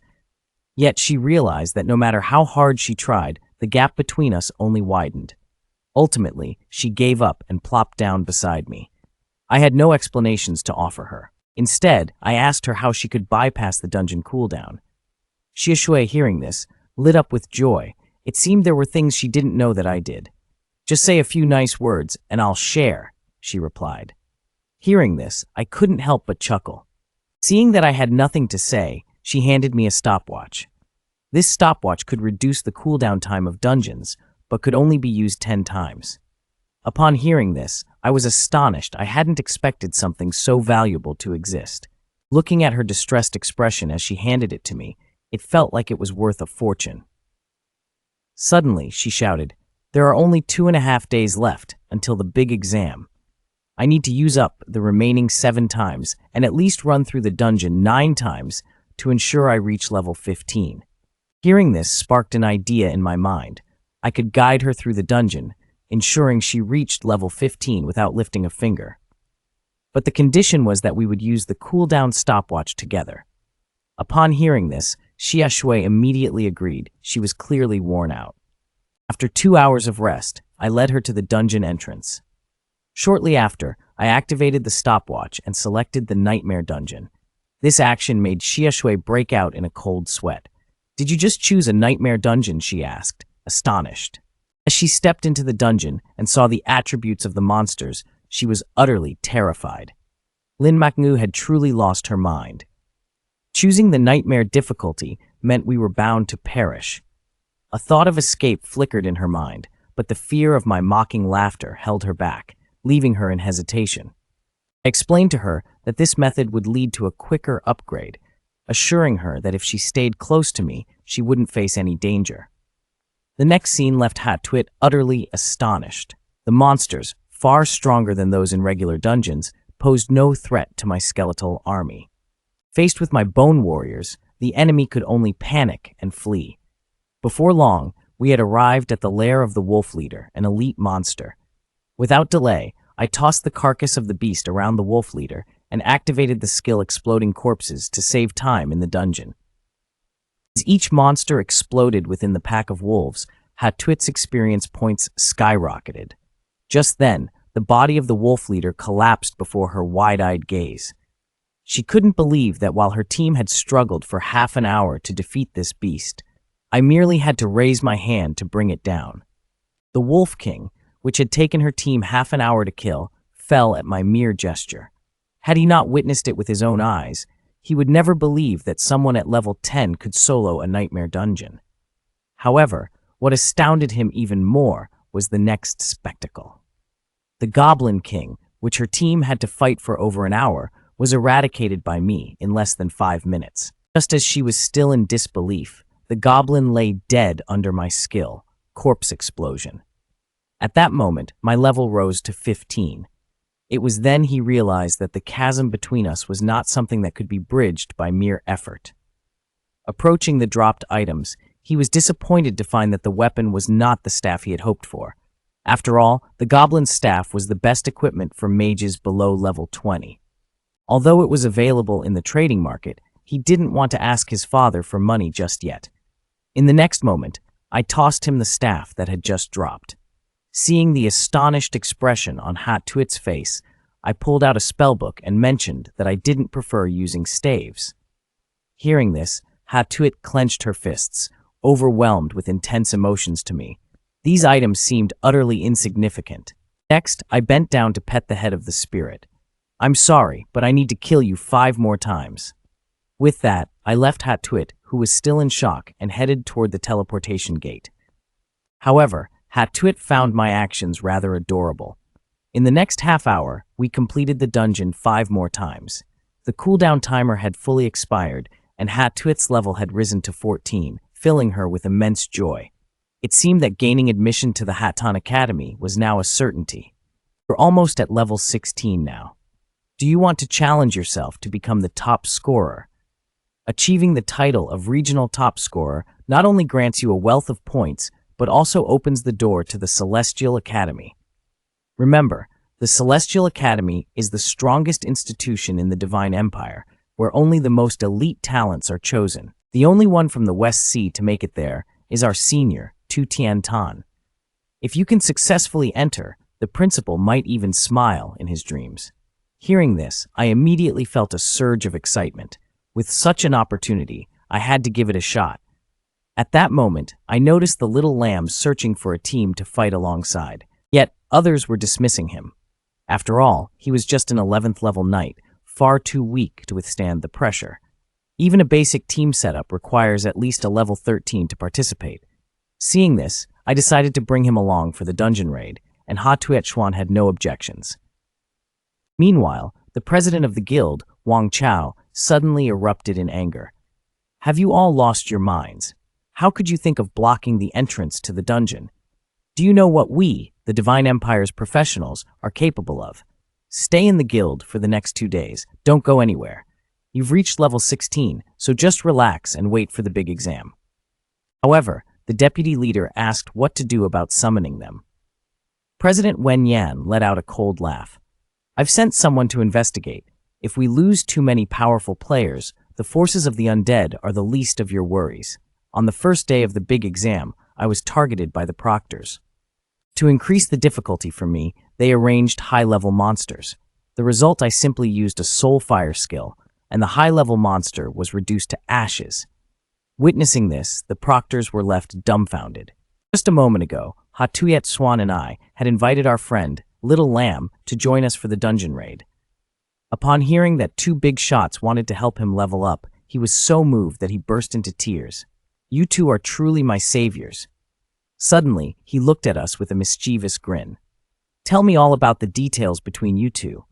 Yet she realized that no matter how hard she tried, the gap between us only widened. Ultimately, she gave up and plopped down beside me. I had no explanations to offer her. Instead, I asked her how she could bypass the dungeon cooldown. Xia Shui, hearing this, lit up with joy. It seemed there were things she didn't know that I did. "Just say a few nice words, and I'll share," she replied. Hearing this, I couldn't help but chuckle. Seeing that I had nothing to say, she handed me a stopwatch. This stopwatch could reduce the cooldown time of dungeons, but could only be used 10 times. Upon hearing this, I was astonished. I hadn't expected something so valuable to exist. Looking at her distressed expression as she handed it to me, it felt like it was worth a fortune. Suddenly, she shouted, "There are only 2.5 days left until the big exam. I need to use up the remaining 7 times and at least run through the dungeon 9 times to ensure I reach level 15. Hearing this sparked an idea in my mind. I could guide her through the dungeon, ensuring she reached level 15 without lifting a finger. But the condition was that we would use the cooldown stopwatch together. Upon hearing this, Xia Shui immediately agreed. She was clearly worn out. After 2 hours of rest, I led her to the dungeon entrance. Shortly after, I activated the stopwatch and selected the Nightmare Dungeon. This action made Xia Shui break out in a cold sweat. "Did you just choose a Nightmare Dungeon?" she asked, astonished. As she stepped into the dungeon and saw the attributes of the monsters, she was utterly terrified. Lin Moyu had truly lost her mind. Choosing the nightmare difficulty meant we were bound to perish. A thought of escape flickered in her mind, but the fear of my mocking laughter held her back, leaving her in hesitation. I explained to her that this method would lead to a quicker upgrade, assuring her that if she stayed close to me, she wouldn't face any danger. The next scene left Hattuit utterly astonished. The monsters, far stronger than those in regular dungeons, posed no threat to my skeletal army. Faced with my bone warriors, the enemy could only panic and flee. Before long, we had arrived at the lair of the wolf leader, an elite monster. Without delay, I tossed the carcass of the beast around the wolf leader and activated the skill Exploding Corpses to save time in the dungeon. As each monster exploded within the pack of wolves, Hattuit's experience points skyrocketed. Just then, the body of the wolf leader collapsed before her wide-eyed gaze. She couldn't believe that while her team had struggled for half an hour to defeat this beast, I merely had to raise my hand to bring it down. The Wolf King, which had taken her team half an hour to kill, fell at my mere gesture. Had he not witnessed it with his own eyes, he would never believe that someone at level 10 could solo a nightmare dungeon. However, what astounded him even more was the next spectacle. The Goblin King, which her team had to fight for over an hour, was eradicated by me in less than 5 minutes. Just as she was still in disbelief, the goblin lay dead under my skill, Corpse Explosion. At that moment, my level rose to 15. It was then he realized that the chasm between us was not something that could be bridged by mere effort. Approaching the dropped items, he was disappointed to find that the weapon was not the staff he had hoped for. After all, the goblin's staff was the best equipment for mages below level 20. Although it was available in the trading market, he didn't want to ask his father for money just yet. In the next moment, I tossed him the staff that had just dropped. Seeing the astonished expression on Hattuit's face, I pulled out a spellbook and mentioned that I didn't prefer using staves. Hearing this, Hattuit clenched her fists, overwhelmed with intense emotions to me. These items seemed utterly insignificant. Next, I bent down to pet the head of the spirit. "I'm sorry, but I need to kill you 5 more times." With that, I left Hattuit, who was still in shock, and headed toward the teleportation gate. However, Hattuit found my actions rather adorable. In the next half hour, we completed the dungeon 5 more times. The cooldown timer had fully expired, and Hattuit's level had risen to 14, filling her with immense joy. It seemed that gaining admission to the Hatton Academy was now a certainty. We're almost at level 16 now. Do you want to challenge yourself to become the top scorer? Achieving the title of regional top scorer not only grants you a wealth of points, but also opens the door to the Celestial Academy. Remember, the Celestial Academy is the strongest institution in the Divine Empire, where only the most elite talents are chosen. The only one from the West Sea to make it there is our senior, Tu Tian Tan. If you can successfully enter, the principal might even smile in his dreams. Hearing this, I immediately felt a surge of excitement. With such an opportunity, I had to give it a shot. At that moment, I noticed the little lamb searching for a team to fight alongside. Yet, others were dismissing him. After all, he was just an 11th level knight, far too weak to withstand the pressure. Even a basic team setup requires at least a level 13 to participate. Seeing this, I decided to bring him along for the dungeon raid, and Hattuit Xuan had no objections. Meanwhile, the president of the guild, Wang Chao, suddenly erupted in anger. "Have you all lost your minds? How could you think of blocking the entrance to the dungeon? Do you know what we, the Divine Empire's professionals, are capable of? Stay in the guild for the next 2 days. Don't go anywhere. You've reached level 16, so just relax and wait for the big exam." However, the deputy leader asked what to do about summoning them. President Wen Yan let out a cold laugh. "I've sent someone to investigate. If we lose too many powerful players, the forces of the undead are the least of your worries. On the first day of the big exam, I was targeted by the proctors. To increase the difficulty for me, they arranged high-level monsters. The result, I simply used a soul fire skill, and the high-level monster was reduced to ashes. Witnessing this, the proctors were left dumbfounded. Just a moment ago, Hattuit Xuan and I had invited our friend, Little Lamb, to join us for the dungeon raid. Upon hearing that 2 big shots wanted to help him level up, he was so moved that he burst into tears. "You two are truly my saviors." Suddenly, he looked at us with a mischievous grin. "Tell me all about the details between you two."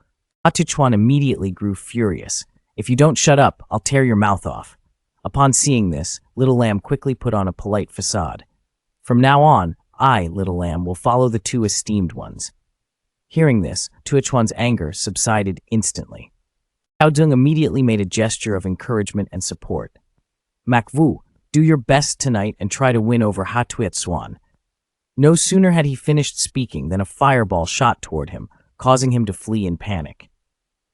Hattuit Xuan immediately grew furious. "If you don't shut up, I'll tear your mouth off." Upon seeing this, Little Lamb quickly put on a polite facade. From now on, I, little lamb, will follow the two esteemed ones." Hearing this, Tuochuan's anger subsided instantly. Xiao Dung immediately made a gesture of encouragement and support. "Makvu, do your best tonight and try to win over Hatuetsuan." No sooner had he finished speaking than a fireball shot toward him, causing him to flee in panic.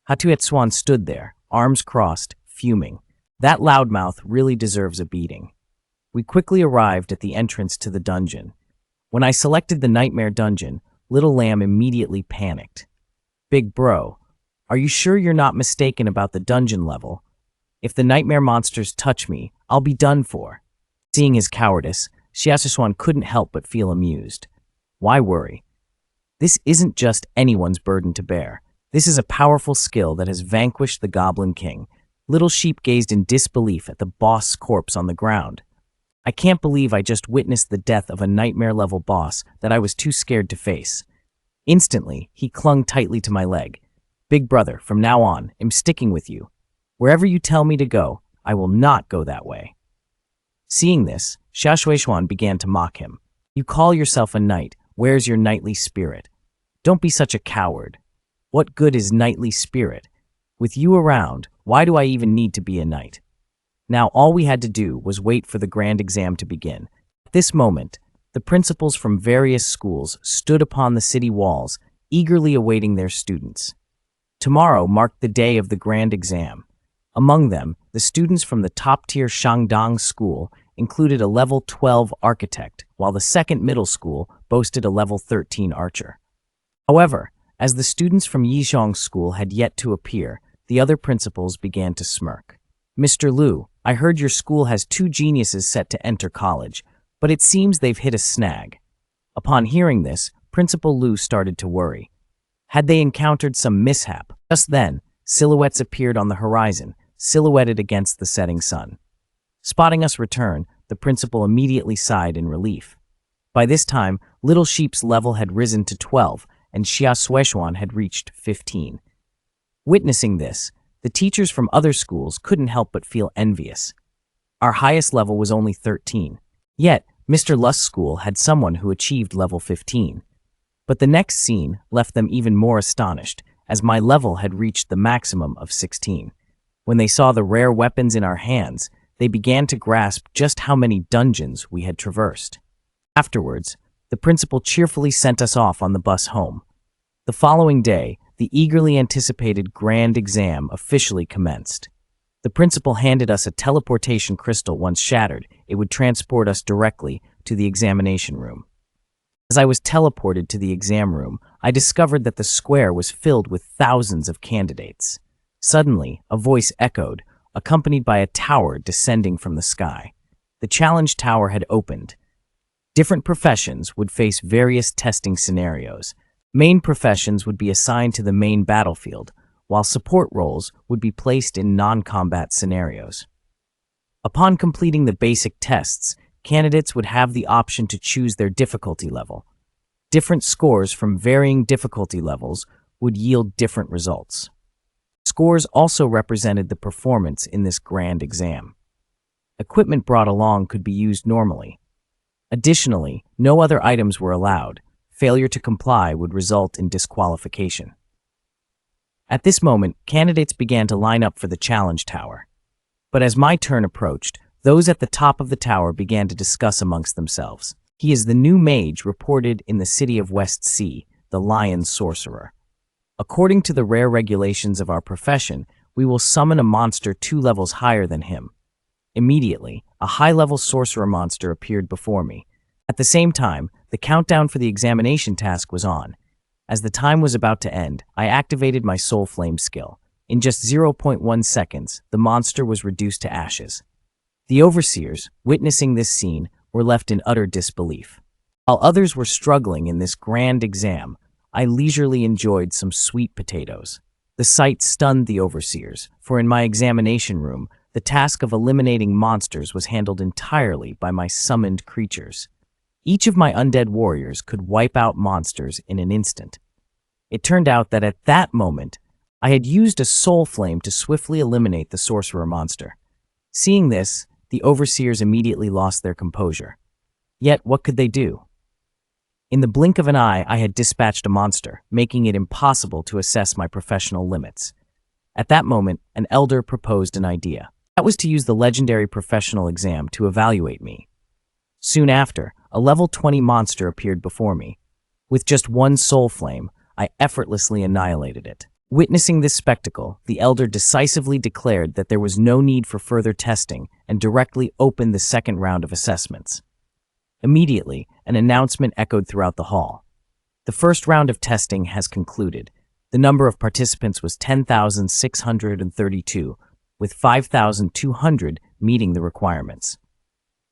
Hatuetsuan stood there, arms crossed, fuming. That loudmouth really deserves a beating. We quickly arrived at the entrance to the dungeon. When I selected the nightmare dungeon, Little Lamb immediately panicked. "Big bro, are you sure you're not mistaken about the dungeon level? If the nightmare monsters touch me, I'll be done for." Seeing his cowardice, Xiaoshuan couldn't help but feel amused. Why worry? This isn't just anyone's burden to bear. This is a powerful skill that has vanquished the Goblin King. Little Sheep gazed in disbelief at the boss corpse on the ground. "I can't believe I just witnessed the death of a nightmare-level boss that I was too scared to face." Instantly, he clung tightly to my leg. "Big brother, from now on, I'm sticking with you. Wherever you tell me to go, I will not go that way." Seeing this, Xiaoshuan began to mock him. "You call yourself a knight. Where's your knightly spirit? Don't be such a coward. What good is knightly spirit? With you around, why do I even need to be a knight?" Now all we had to do was wait for the grand exam to begin. At this moment, the principals from various schools stood upon the city walls, eagerly awaiting their students. Tomorrow marked the day of the grand exam. Among them, the students from the top-tier Shangdong School included a level 12 architect, while the second middle school boasted a level 13 archer. However, as the students from Yizhong School had yet to appear, the other principals began to smirk. "Mr. Liu, I heard your school has 2 geniuses set to enter college, but it seems they've hit a snag." Upon hearing this, Principal Liu started to worry. Had they encountered some mishap? Just then, silhouettes appeared on the horizon, silhouetted against the setting sun. Spotting us return, the principal immediately sighed in relief. By this time, Little Sheep's level had risen to 12, and Xia Suishuan had reached 15. Witnessing this, the teachers from other schools couldn't help but feel envious. Our highest level was only 13. Yet, Mr. Lust's school had someone who achieved level 15. But the next scene left them even more astonished, as my level had reached the maximum of 16. When they saw the rare weapons in our hands, they began to grasp just how many dungeons we had traversed. Afterwards, the principal cheerfully sent us off on the bus home. The following day, the eagerly anticipated grand exam officially commenced. The principal handed us a teleportation crystal. Once shattered, it would transport us directly to the examination room. As I was teleported to the exam room, I discovered that the square was filled with thousands of candidates. Suddenly, a voice echoed, accompanied by a tower descending from the sky. The challenge tower had opened. Different professions would face various testing scenarios. Main professions would be assigned to the main battlefield, while support roles would be placed in non-combat scenarios. Upon completing the basic tests, candidates would have the option to choose their difficulty level. Different scores from varying difficulty levels would yield different results. Scores also represented the performance in this grand exam. Equipment brought along could be used normally. Additionally, no other items were allowed. Failure to comply would result in disqualification. At this moment, candidates began to line up for the challenge tower. But as my turn approached, those at the top of the tower began to discuss amongst themselves. "He is the new mage reported in the city of West Sea, the Lion Sorcerer. According to the rare regulations of our profession, we will summon a monster 2 levels higher than him." Immediately, a high-level sorcerer monster appeared before me. At the same time, the countdown for the examination task was on. As the time was about to end, I activated my Soul Flame skill. In just 0.1 seconds, the monster was reduced to ashes. The overseers, witnessing this scene, were left in utter disbelief. While others were struggling in this grand exam, I leisurely enjoyed some sweet potatoes. The sight stunned the overseers, for in my examination room, the task of eliminating monsters was handled entirely by my summoned creatures. Each of my undead warriors could wipe out monsters in an instant. It turned out that at that moment, I had used a soul flame to swiftly eliminate the sorcerer monster. Seeing this, the overseers immediately lost their composure. Yet, what could they do? In the blink of an eye, I had dispatched a monster, making it impossible to assess my professional limits. At that moment, an elder proposed an idea. That was to use the legendary professional exam to evaluate me. Soon after, a level 20 monster appeared before me. With just one soul flame, I effortlessly annihilated it. Witnessing this spectacle, the elder decisively declared that there was no need for further testing and directly opened the second round of assessments. Immediately, an announcement echoed throughout the hall. The first round of testing has concluded. The number of participants was 10,632, with 5,200 meeting the requirements.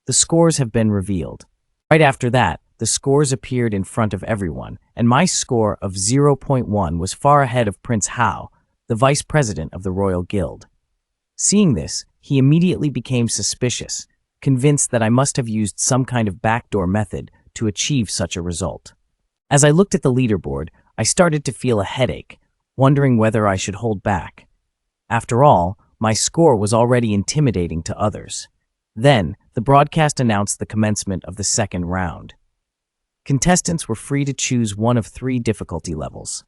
The scores have been revealed. Right after that, the scores appeared in front of everyone, and my score of 0.1 was far ahead of Prince Hao, the vice president of the Royal Guild. Seeing this, he immediately became suspicious, convinced that I must have used some kind of backdoor method to achieve such a result. As I looked at the leaderboard, I started to feel a headache, wondering whether I should hold back. After all, my score was already intimidating to others. Then, the broadcast announced the commencement of the second round. Contestants were free to choose one of 3 difficulty levels.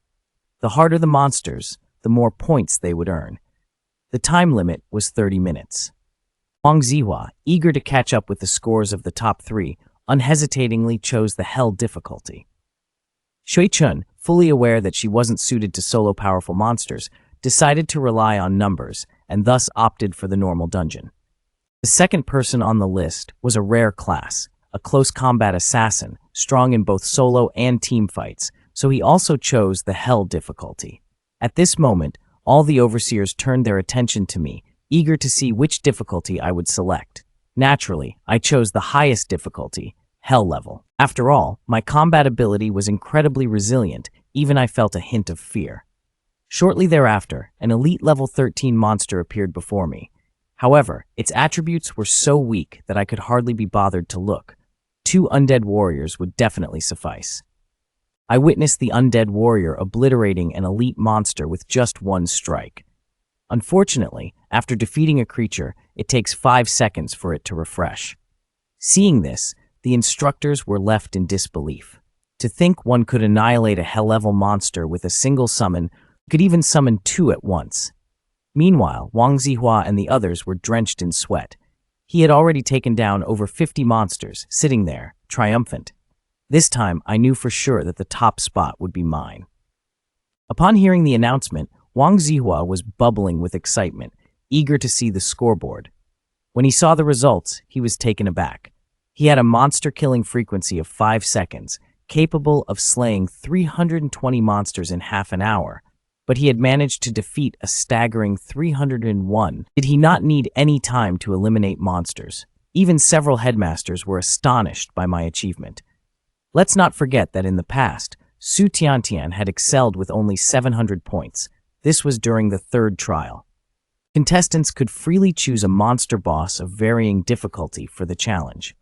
The harder the monsters, the more points they would earn. The time limit was 30 minutes. Wang Zihua, eager to catch up with the scores of the top 3, unhesitatingly chose the Hell difficulty. Shui Chun, fully aware that she wasn't suited to solo powerful monsters, decided to rely on numbers and thus opted for the normal dungeon. The second person on the list was a rare class, a close combat assassin, strong in both solo and team fights, so he also chose the Hell difficulty. At this moment, all the overseers turned their attention to me, eager to see which difficulty I would select. Naturally, I chose the highest difficulty, Hell level. After all, my combat ability was incredibly resilient, even I felt a hint of fear. Shortly thereafter, an elite level 13 monster appeared before me. However, its attributes were so weak that I could hardly be bothered to look. 2 undead warriors would definitely suffice. I witnessed the undead warrior obliterating an elite monster with just one strike. Unfortunately, after defeating a creature, it takes 5 seconds for it to refresh. Seeing this, the instructors were left in disbelief. To think one could annihilate a Hell-level monster with a single summon, could even summon 2 at once. Meanwhile, Wang Zihua and the others were drenched in sweat. He had already taken down over 50 monsters, sitting there, triumphant. This time, I knew for sure that the top spot would be mine. Upon hearing the announcement, Wang Zihua was bubbling with excitement, eager to see the scoreboard. When he saw the results, he was taken aback. He had a monster-killing frequency of 5 seconds, capable of slaying 320 monsters in half an hour, but he had managed to defeat a staggering 301. Did he not need any time to eliminate monsters? Even several headmasters were astonished by my achievement. Let's not forget that in the past, Su Tiantian had excelled with only 700 points. This was during the 3rd trial. Contestants could freely choose a monster boss of varying difficulty for the challenge.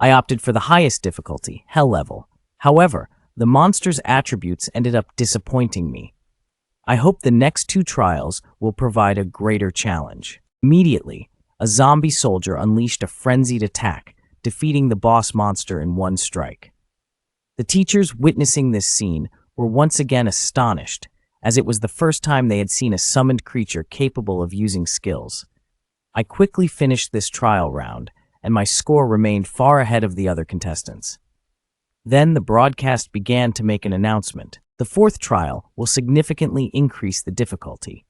I opted for the highest difficulty, Hell level. However, the monster's attributes ended up disappointing me. I hope the next 2 trials will provide a greater challenge. Immediately, a zombie soldier unleashed a frenzied attack, defeating the boss monster in one strike. The teachers witnessing this scene were once again astonished, as it was the first time they had seen a summoned creature capable of using skills. I quickly finished this trial round, and my score remained far ahead of the other contestants. Then the broadcast began to make an announcement. The 4th trial will significantly increase the difficulty.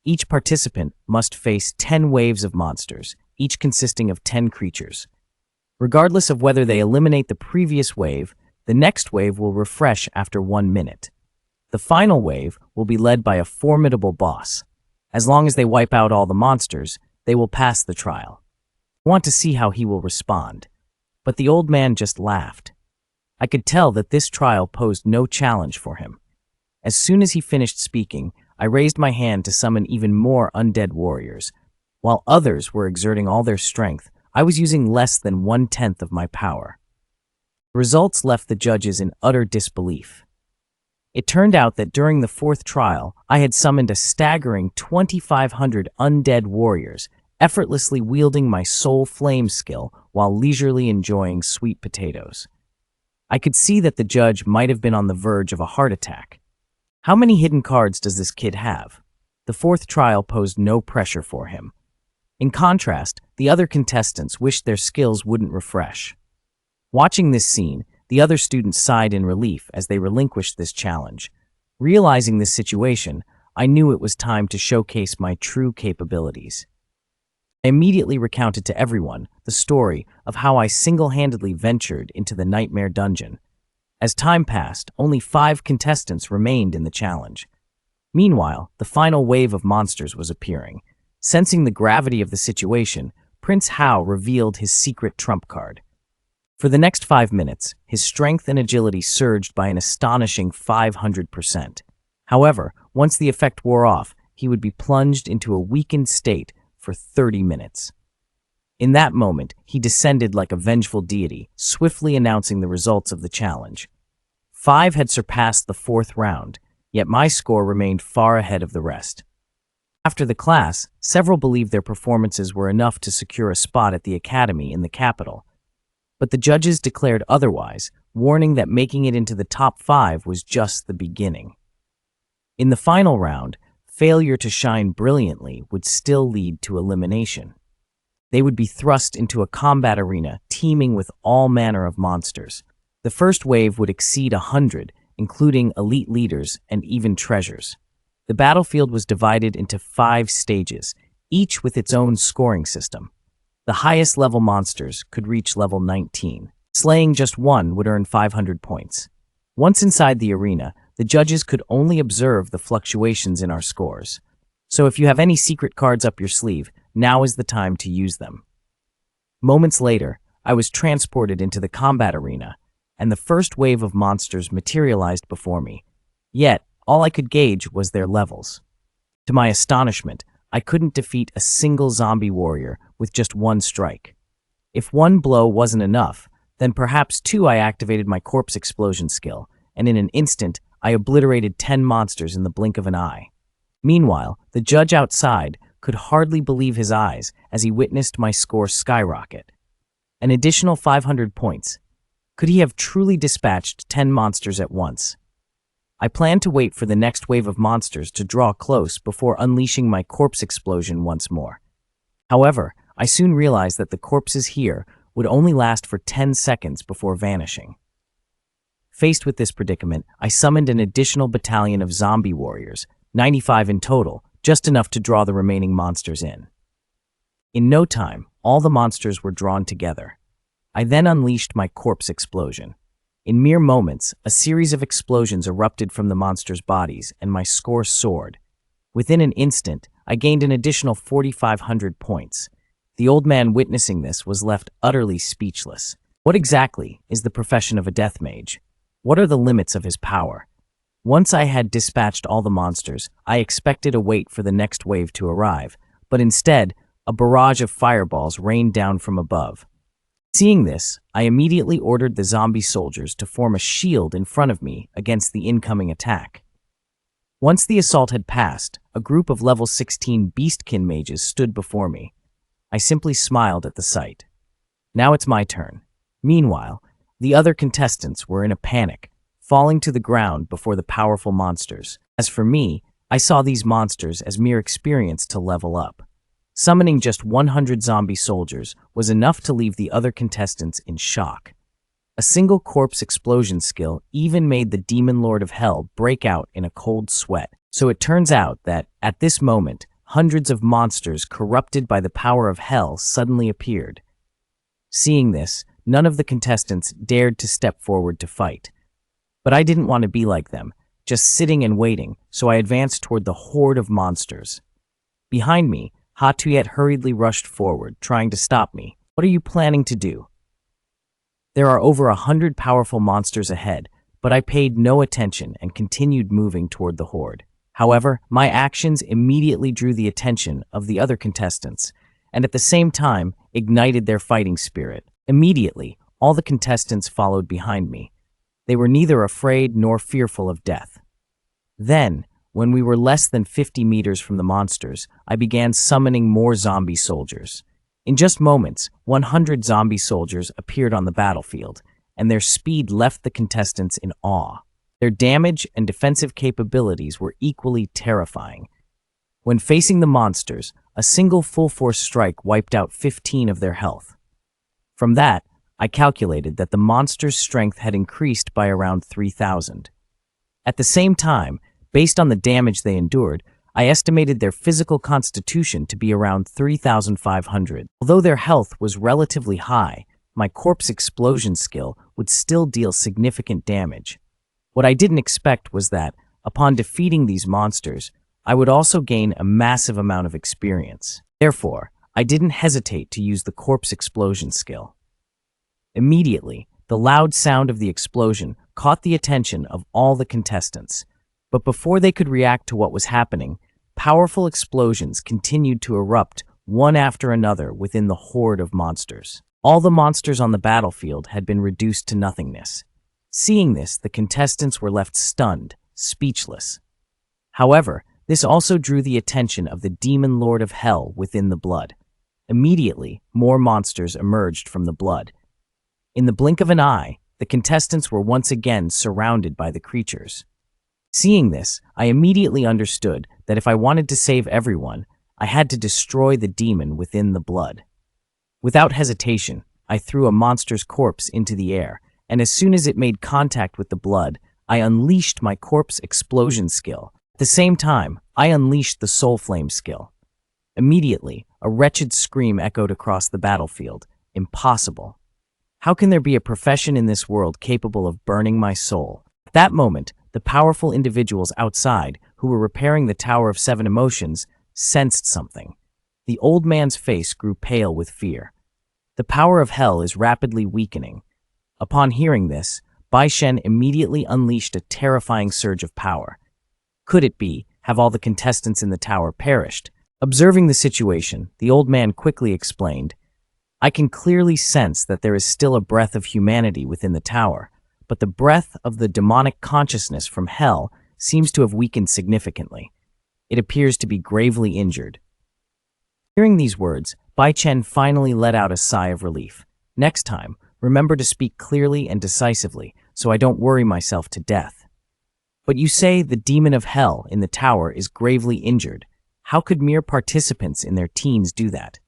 Each participant must face 10 waves of monsters, each consisting of 10 creatures. Regardless of whether they eliminate the previous wave, the next wave will refresh after 1 minute. The final wave will be led by a formidable boss. As long as they wipe out all the monsters, they will pass the trial. I want to see how he will respond. But the old man just laughed. I could tell that this trial posed no challenge for him. As soon as he finished speaking, I raised my hand to summon even more undead warriors. While others were exerting all their strength, I was using less than 1/10 of my power. The results left the judges in utter disbelief. It turned out that during the 4th trial, I had summoned a staggering 2,500 undead warriors, effortlessly wielding my soul flame skill while leisurely enjoying sweet potatoes. I could see that the judge might have been on the verge of a heart attack. How many hidden cards does this kid have? The fourth trial posed no pressure for him. In contrast, the other contestants wished their skills wouldn't refresh. Watching this scene, the other students sighed in relief as they relinquished this challenge. Realizing this situation, I knew it was time to showcase my true capabilities. I immediately recounted to everyone the story of how I single-handedly ventured into the nightmare dungeon. As time passed, only 5 contestants remained in the challenge. Meanwhile, the final wave of monsters was appearing. Sensing the gravity of the situation, Prince Hao revealed his secret trump card. For the next 5 minutes, his strength and agility surged by an astonishing 500%. However, once the effect wore off, he would be plunged into a weakened state for 30 minutes. In that moment, he descended like a vengeful deity, swiftly announcing the results of the challenge. 5 had surpassed the 4th round, yet my score remained far ahead of the rest. After the class, several believed their performances were enough to secure a spot at the academy in the capital. But the judges declared otherwise, warning that making it into the top 5 was just the beginning. In the final round, failure to shine brilliantly would still lead to elimination. They would be thrust into a combat arena teeming with all manner of monsters. The first wave would exceed 100, including elite leaders and even treasures. The battlefield was divided into 5 stages, each with its own scoring system. The highest level monsters could reach level 19. Slaying just one would earn 500 points. Once inside the arena, the judges could only observe the fluctuations in our scores. So if you have any secret cards up your sleeve, now is the time to use them. Moments later, I was transported into the combat arena, and the first wave of monsters materialized before me. Yet, all I could gauge was their levels. To my astonishment, I couldn't defeat a single zombie warrior with just one strike. If one blow wasn't enough, then perhaps 2 I activated my corpse explosion skill, and in an instant, I obliterated 10 monsters in the blink of an eye. Meanwhile, the judge outside could hardly believe his eyes as he witnessed my score skyrocket. An additional 500 points. Could he have truly dispatched 10 monsters at once? I planned to wait for the next wave of monsters to draw close before unleashing my corpse explosion once more. However, I soon realized that the corpses here would only last for 10 seconds before vanishing. Faced with this predicament, I summoned an additional battalion of zombie warriors, 95 in total, just enough to draw the remaining monsters in. In no time, all the monsters were drawn together. I then unleashed my corpse explosion. In mere moments, a series of explosions erupted from the monsters' bodies, and my score soared. Within an instant, I gained an additional 4,500 points. The old man witnessing this was left utterly speechless. What exactly is the profession of a death mage? What are the limits of his power? Once I had dispatched all the monsters, I expected a wait for the next wave to arrive, but instead, a barrage of fireballs rained down from above. Seeing this, I immediately ordered the zombie soldiers to form a shield in front of me against the incoming attack. Once the assault had passed, a group of level 16 beastkin mages stood before me. I simply smiled at the sight. Now it's my turn. Meanwhile, the other contestants were in a panic, falling to the ground before the powerful monsters. As for me, I saw these monsters as mere experience to level up. Summoning just 100 zombie soldiers was enough to leave the other contestants in shock. A single corpse explosion skill even made the Demon Lord of Hell break out in a cold sweat. So it turns out that, at this moment, hundreds of monsters corrupted by the power of hell suddenly appeared. Seeing this, none of the contestants dared to step forward to fight. But I didn't want to be like them, just sitting and waiting, so I advanced toward the horde of monsters. Behind me, Hatuyet hurriedly rushed forward, trying to stop me. What are you planning to do? There are over 100 powerful monsters ahead, but I paid no attention and continued moving toward the horde. However, my actions immediately drew the attention of the other contestants, and at the same time ignited their fighting spirit. Immediately, all the contestants followed behind me. They were neither afraid nor fearful of death. Then, when we were less than 50 meters from the monsters, I began summoning more zombie soldiers. In just moments, 100 zombie soldiers appeared on the battlefield, and their speed left the contestants in awe. Their damage and defensive capabilities were equally terrifying. When facing the monsters, a single full-force strike wiped out 15 of their health. From that, I calculated that the monsters' strength had increased by around 3,000. At the same time, based on the damage they endured, I estimated their physical constitution to be around 3,500. Although their health was relatively high, my corpse explosion skill would still deal significant damage. What I didn't expect was that, upon defeating these monsters, I would also gain a massive amount of experience. Therefore, I didn't hesitate to use the corpse explosion skill. Immediately, the loud sound of the explosion caught the attention of all the contestants. But before they could react to what was happening, powerful explosions continued to erupt one after another within the horde of monsters. All the monsters on the battlefield had been reduced to nothingness. Seeing this, the contestants were left stunned, speechless. However, this also drew the attention of the demon lord of hell within the blood. Immediately, more monsters emerged from the blood. In the blink of an eye, the contestants were once again surrounded by the creatures. Seeing this, I immediately understood that if I wanted to save everyone, I had to destroy the demon within the blood. Without hesitation, I threw a monster's corpse into the air, and as soon as it made contact with the blood, I unleashed my corpse explosion skill. At the same time, I unleashed the soul flame skill. Immediately, a wretched scream echoed across the battlefield. Impossible. How can there be a profession in this world capable of burning my soul? At that moment, the powerful individuals outside, who were repairing the Tower of Seven Emotions, sensed something. The old man's face grew pale with fear. The power of hell is rapidly weakening. Upon hearing this, Bai Shen immediately unleashed a terrifying surge of power. Could it be, have all the contestants in the tower perished? Observing the situation, the old man quickly explained, I can clearly sense that there is still a breath of humanity within the tower, but the breath of the demonic consciousness from hell seems to have weakened significantly. It appears to be gravely injured. Hearing these words, Bai Chen finally let out a sigh of relief. Next time, remember to speak clearly and decisively, so I don't worry myself to death. But you say the demon of hell in the tower is gravely injured. How could mere participants in their teens do that?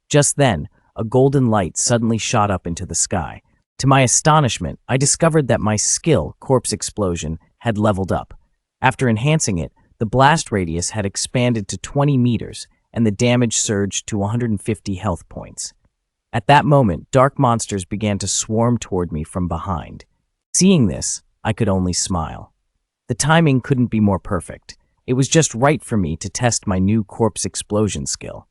Just then, a golden light suddenly shot up into the sky. To my astonishment, I discovered that my skill, Corpse Explosion, had leveled up. After enhancing it, the blast radius had expanded to 20 meters, and the damage surged to 150 health points. At that moment, dark monsters began to swarm toward me from behind. Seeing this, I could only smile. The timing couldn't be more perfect. It was just right for me to test my new Corpse Explosion skill.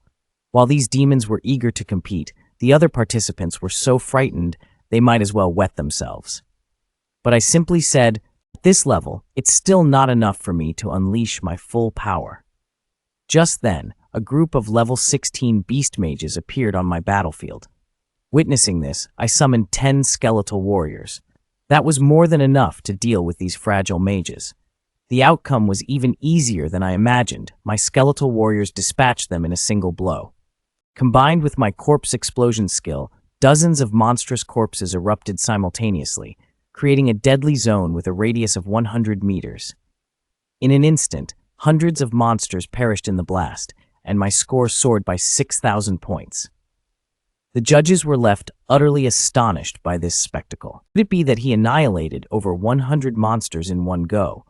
While these demons were eager to compete, the other participants were so frightened they might as well wet themselves. But I simply said, at this level, it's still not enough for me to unleash my full power. Just then, a group of level 16 beast mages appeared on my battlefield. Witnessing this, I summoned 10 skeletal warriors. That was more than enough to deal with these fragile mages. The outcome was even easier than I imagined. My skeletal warriors dispatched them in a single blow. Combined with my corpse explosion skill, dozens of monstrous corpses erupted simultaneously, creating a deadly zone with a radius of 100 meters. In an instant, hundreds of monsters perished in the blast, and my score soared by 6,000 points. The judges were left utterly astonished by this spectacle. Could it be that he annihilated over 100 monsters in one go?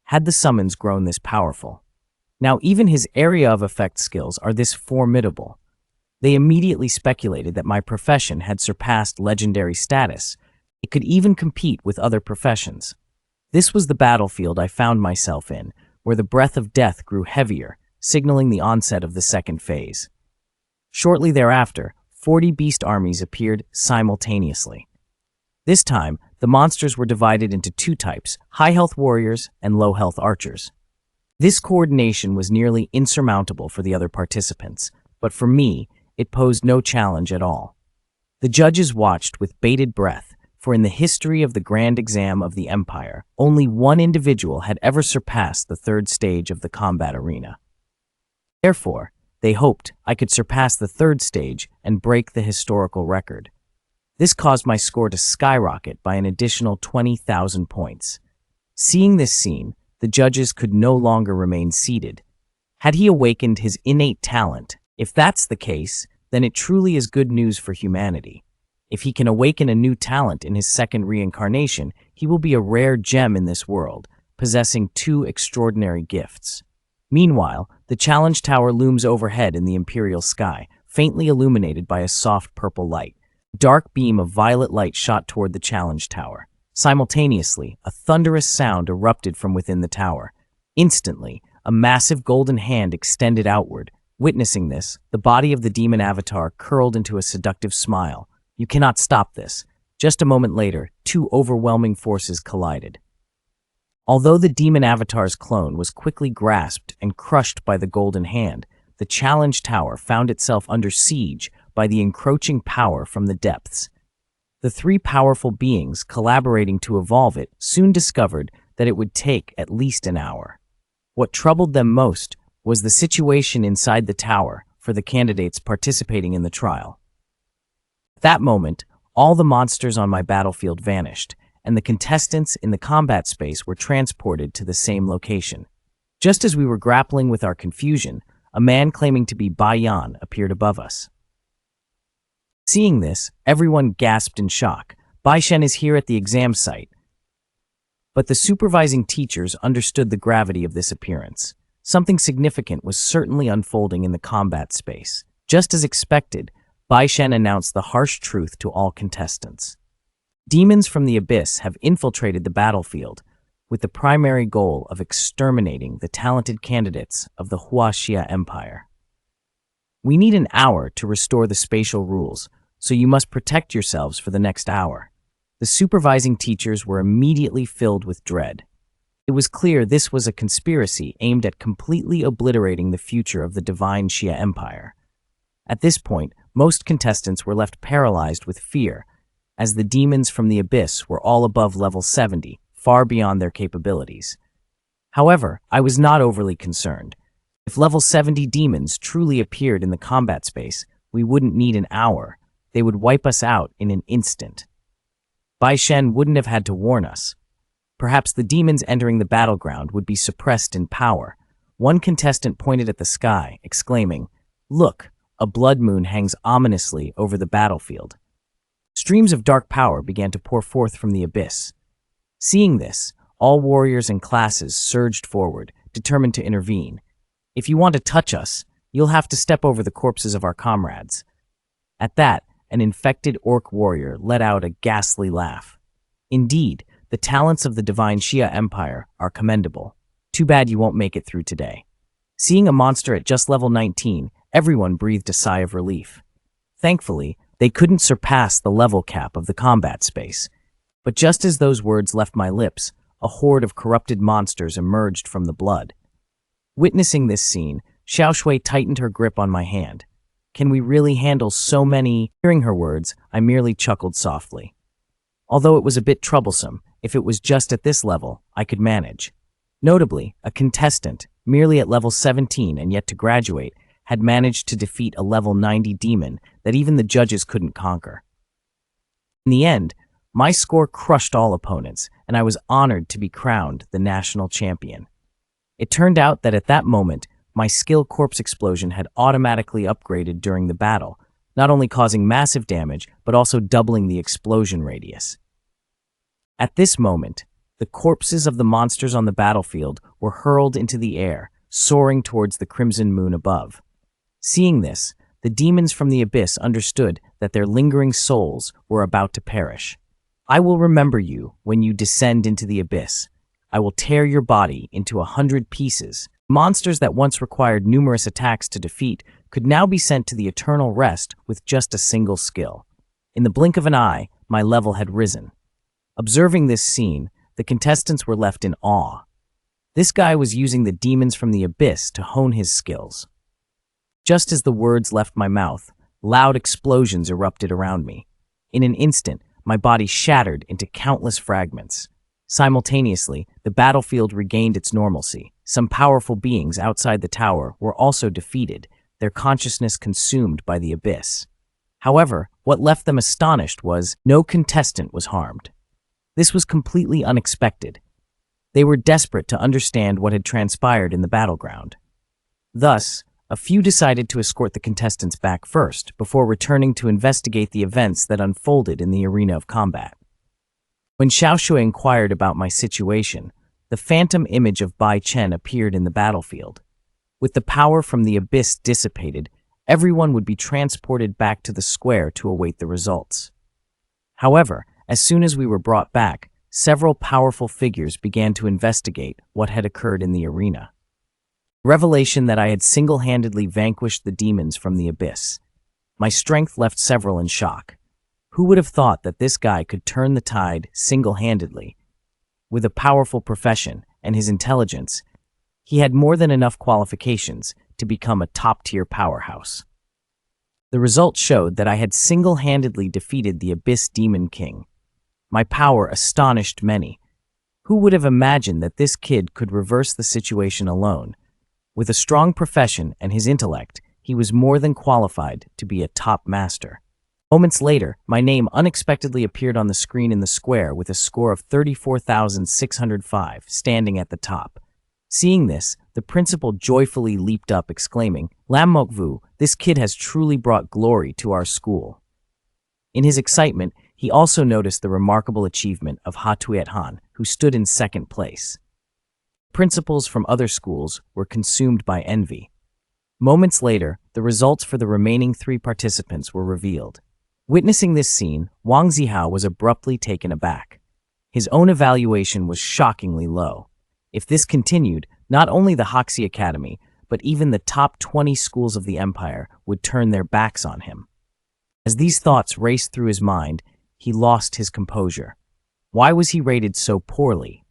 Had the summons grown this powerful? Now even his area of effect skills are this formidable. They immediately speculated that my profession had surpassed legendary status. It could even compete with other professions. This was the battlefield I found myself in, where the breath of death grew heavier, signaling the onset of the second phase. Shortly thereafter, 40 beast armies appeared simultaneously. This time, the monsters were divided into two types, high-health warriors and low-health archers. This coordination was nearly insurmountable for the other participants, but for me, it posed no challenge at all. The judges watched with bated breath, for in the history of the grand exam of the Empire, only one individual had ever surpassed the third stage of the combat arena. Therefore, they hoped I could surpass the third stage and break the historical record. This caused my score to skyrocket by an additional 20,000 points. Seeing this scene, the judges could no longer remain seated. Had he awakened his innate talent? If that's the case, then it truly is good news for humanity. If he can awaken a new talent in his second reincarnation, he will be a rare gem in this world, possessing two extraordinary gifts. Meanwhile, the challenge tower looms overhead in the imperial sky, faintly illuminated by a soft purple light. A dark beam of violet light shot toward the challenge tower. Simultaneously, a thunderous sound erupted from within the tower. Instantly, a massive golden hand extended outward. Witnessing this, the body of the demon avatar curled into a seductive smile. You cannot stop this. Just a moment later, two overwhelming forces collided. Although the demon avatar's clone was quickly grasped and crushed by the golden hand, the challenge tower found itself under siege by the encroaching power from the depths. The three powerful beings collaborating to evolve it soon discovered that it would take at least an hour. What troubled them most was the situation inside the tower for the candidates participating in the trial. At that moment, all the monsters on my battlefield vanished, and the contestants in the combat space were transported to the same location. Just as we were grappling with our confusion, a man claiming to be Bai Yan appeared above us. Seeing this, everyone gasped in shock. Bai Shen is here at the exam site. But the supervising teachers understood the gravity of this appearance. Something significant was certainly unfolding in the combat space. Just as expected, Bai Shen announced the harsh truth to all contestants. Demons from the abyss have infiltrated the battlefield with the primary goal of exterminating the talented candidates of the Huaxia Empire. We need an hour to restore the spatial rules, so you must protect yourselves for the next hour. The supervising teachers were immediately filled with dread. It was clear this was a conspiracy aimed at completely obliterating the future of the divine Xia Empire. At this point, most contestants were left paralyzed with fear, as the demons from the abyss were all above level 70, far beyond their capabilities. However, I was not overly concerned. If level 70 demons truly appeared in the combat space, we wouldn't need an hour. They would wipe us out in an instant. Bai Shen wouldn't have had to warn us. Perhaps the demons entering the battleground would be suppressed in power. One contestant pointed at the sky, exclaiming, "Look, a blood moon hangs ominously over the battlefield." Streams of dark power began to pour forth from the abyss. Seeing this, all warriors and classes surged forward, determined to intervene. "If you want to touch us, you'll have to step over the corpses of our comrades." At that, an infected orc warrior let out a ghastly laugh. Indeed, the talents of the divine Xia Empire are commendable. Too bad you won't make it through today. Seeing a monster at just level 19, everyone breathed a sigh of relief. Thankfully, they couldn't surpass the level cap of the combat space. But just as those words left my lips, a horde of corrupted monsters emerged from the blood. Witnessing this scene, Xiao Shui tightened her grip on my hand. "Can we really handle so many?" Hearing her words, I merely chuckled softly. Although it was a bit troublesome, if it was just at this level, I could manage. Notably, a contestant, merely at level 17 and yet to graduate, had managed to defeat a level 90 demon that even the judges couldn't conquer. In the end, my score crushed all opponents, and I was honored to be crowned the national champion. It turned out that at that moment, my skill corpse explosion had automatically upgraded during the battle, not only causing massive damage, but also doubling the explosion radius. At this moment, the corpses of the monsters on the battlefield were hurled into the air, soaring towards the crimson moon above. Seeing this, the demons from the abyss understood that their lingering souls were about to perish. "I will remember you when you descend into the abyss. I will tear your body into 100 pieces." Monsters that once required numerous attacks to defeat could now be sent to the eternal rest with just a single skill. In the blink of an eye, my level had risen. Observing this scene, the contestants were left in awe. This guy was using the demons from the abyss to hone his skills. Just as the words left my mouth, loud explosions erupted around me. In an instant, my body shattered into countless fragments. Simultaneously, the battlefield regained its normalcy. Some powerful beings outside the tower were also defeated, their consciousness consumed by the abyss. However, what left them astonished was no contestant was harmed. This was completely unexpected. They were desperate to understand what had transpired in the battleground. Thus, a few decided to escort the contestants back first, before returning to investigate the events that unfolded in the arena of combat. When Xiaoshui inquired about my situation, the phantom image of Bai Chen appeared in the battlefield. With the power from the abyss dissipated, everyone would be transported back to the square to await the results. However, as soon as we were brought back, several powerful figures began to investigate what had occurred in the arena. Revelation that I had single-handedly vanquished the demons from the abyss. My strength left several in shock. Who would have thought that this guy could turn the tide single-handedly? With a powerful profession and his intelligence, he had more than enough qualifications to become a top-tier powerhouse. The results showed that I had single-handedly defeated the Abyss Demon King. My power astonished many. Who would have imagined that this kid could reverse the situation alone? With a strong profession and his intellect, he was more than qualified to be a top master. Moments later, my name unexpectedly appeared on the screen in the square with a score of 34,605, standing at the top. Seeing this, the principal joyfully leaped up, exclaiming, "Lam Mokvu, this kid has truly brought glory to our school." In his excitement, he also noticed the remarkable achievement of Ha Tuet Han, who stood in second place. Principals from other schools were consumed by envy. Moments later, the results for the remaining 3 participants were revealed. Witnessing this scene, Wang Zihao was abruptly taken aback. His own evaluation was shockingly low. If this continued, not only the Hoxie Academy, but even the top 20 schools of the empire would turn their backs on him. As these thoughts raced through his mind, he lost his composure. Why was he rated so poorly?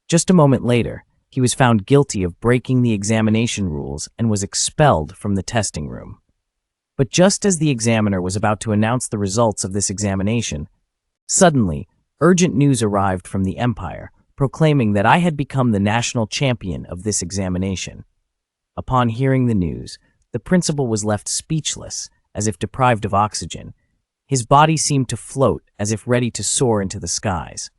Just a moment later, he was found guilty of breaking the examination rules and was expelled from the testing room. But just as the examiner was about to announce the results of this examination, suddenly, urgent news arrived from the empire, proclaiming that I had become the national champion of this examination. Upon hearing the news, the principal was left speechless, as if deprived of oxygen. His body seemed to float, as if ready to soar into the skies.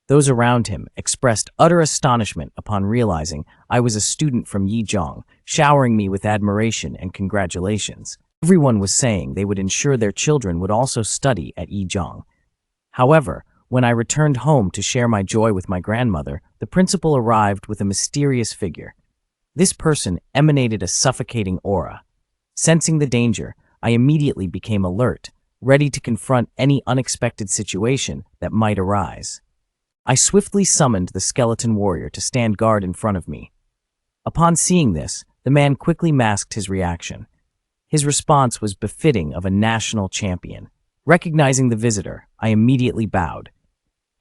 Those around him expressed utter astonishment upon realizing I was a student from Yizhong, showering me with admiration and congratulations. Everyone was saying they would ensure their children would also study at Yizhong. However, when I returned home to share my joy with my grandmother, the principal arrived with a mysterious figure. This person emanated a suffocating aura. Sensing the danger, I immediately became alert, ready to confront any unexpected situation that might arise. I swiftly summoned the skeleton warrior to stand guard in front of me. Upon seeing this, the man quickly masked his reaction. His response was befitting of a national champion. Recognizing the visitor, I immediately bowed.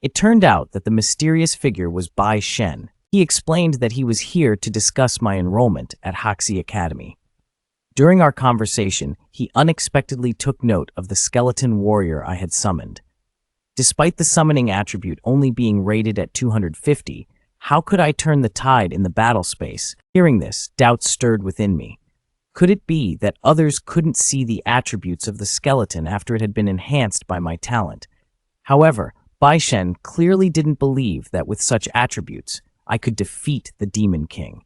It turned out that the mysterious figure was Bai Shen. He explained that he was here to discuss my enrollment at Hoxie Academy. During our conversation, he unexpectedly took note of the skeleton warrior I had summoned. Despite the summoning attribute only being rated at 250, how could I turn the tide in the battle space? Hearing this, doubts stirred within me. Could it be that others couldn't see the attributes of the skeleton after it had been enhanced by my talent? However, Bai Shen clearly didn't believe that with such attributes, I could defeat the Demon King.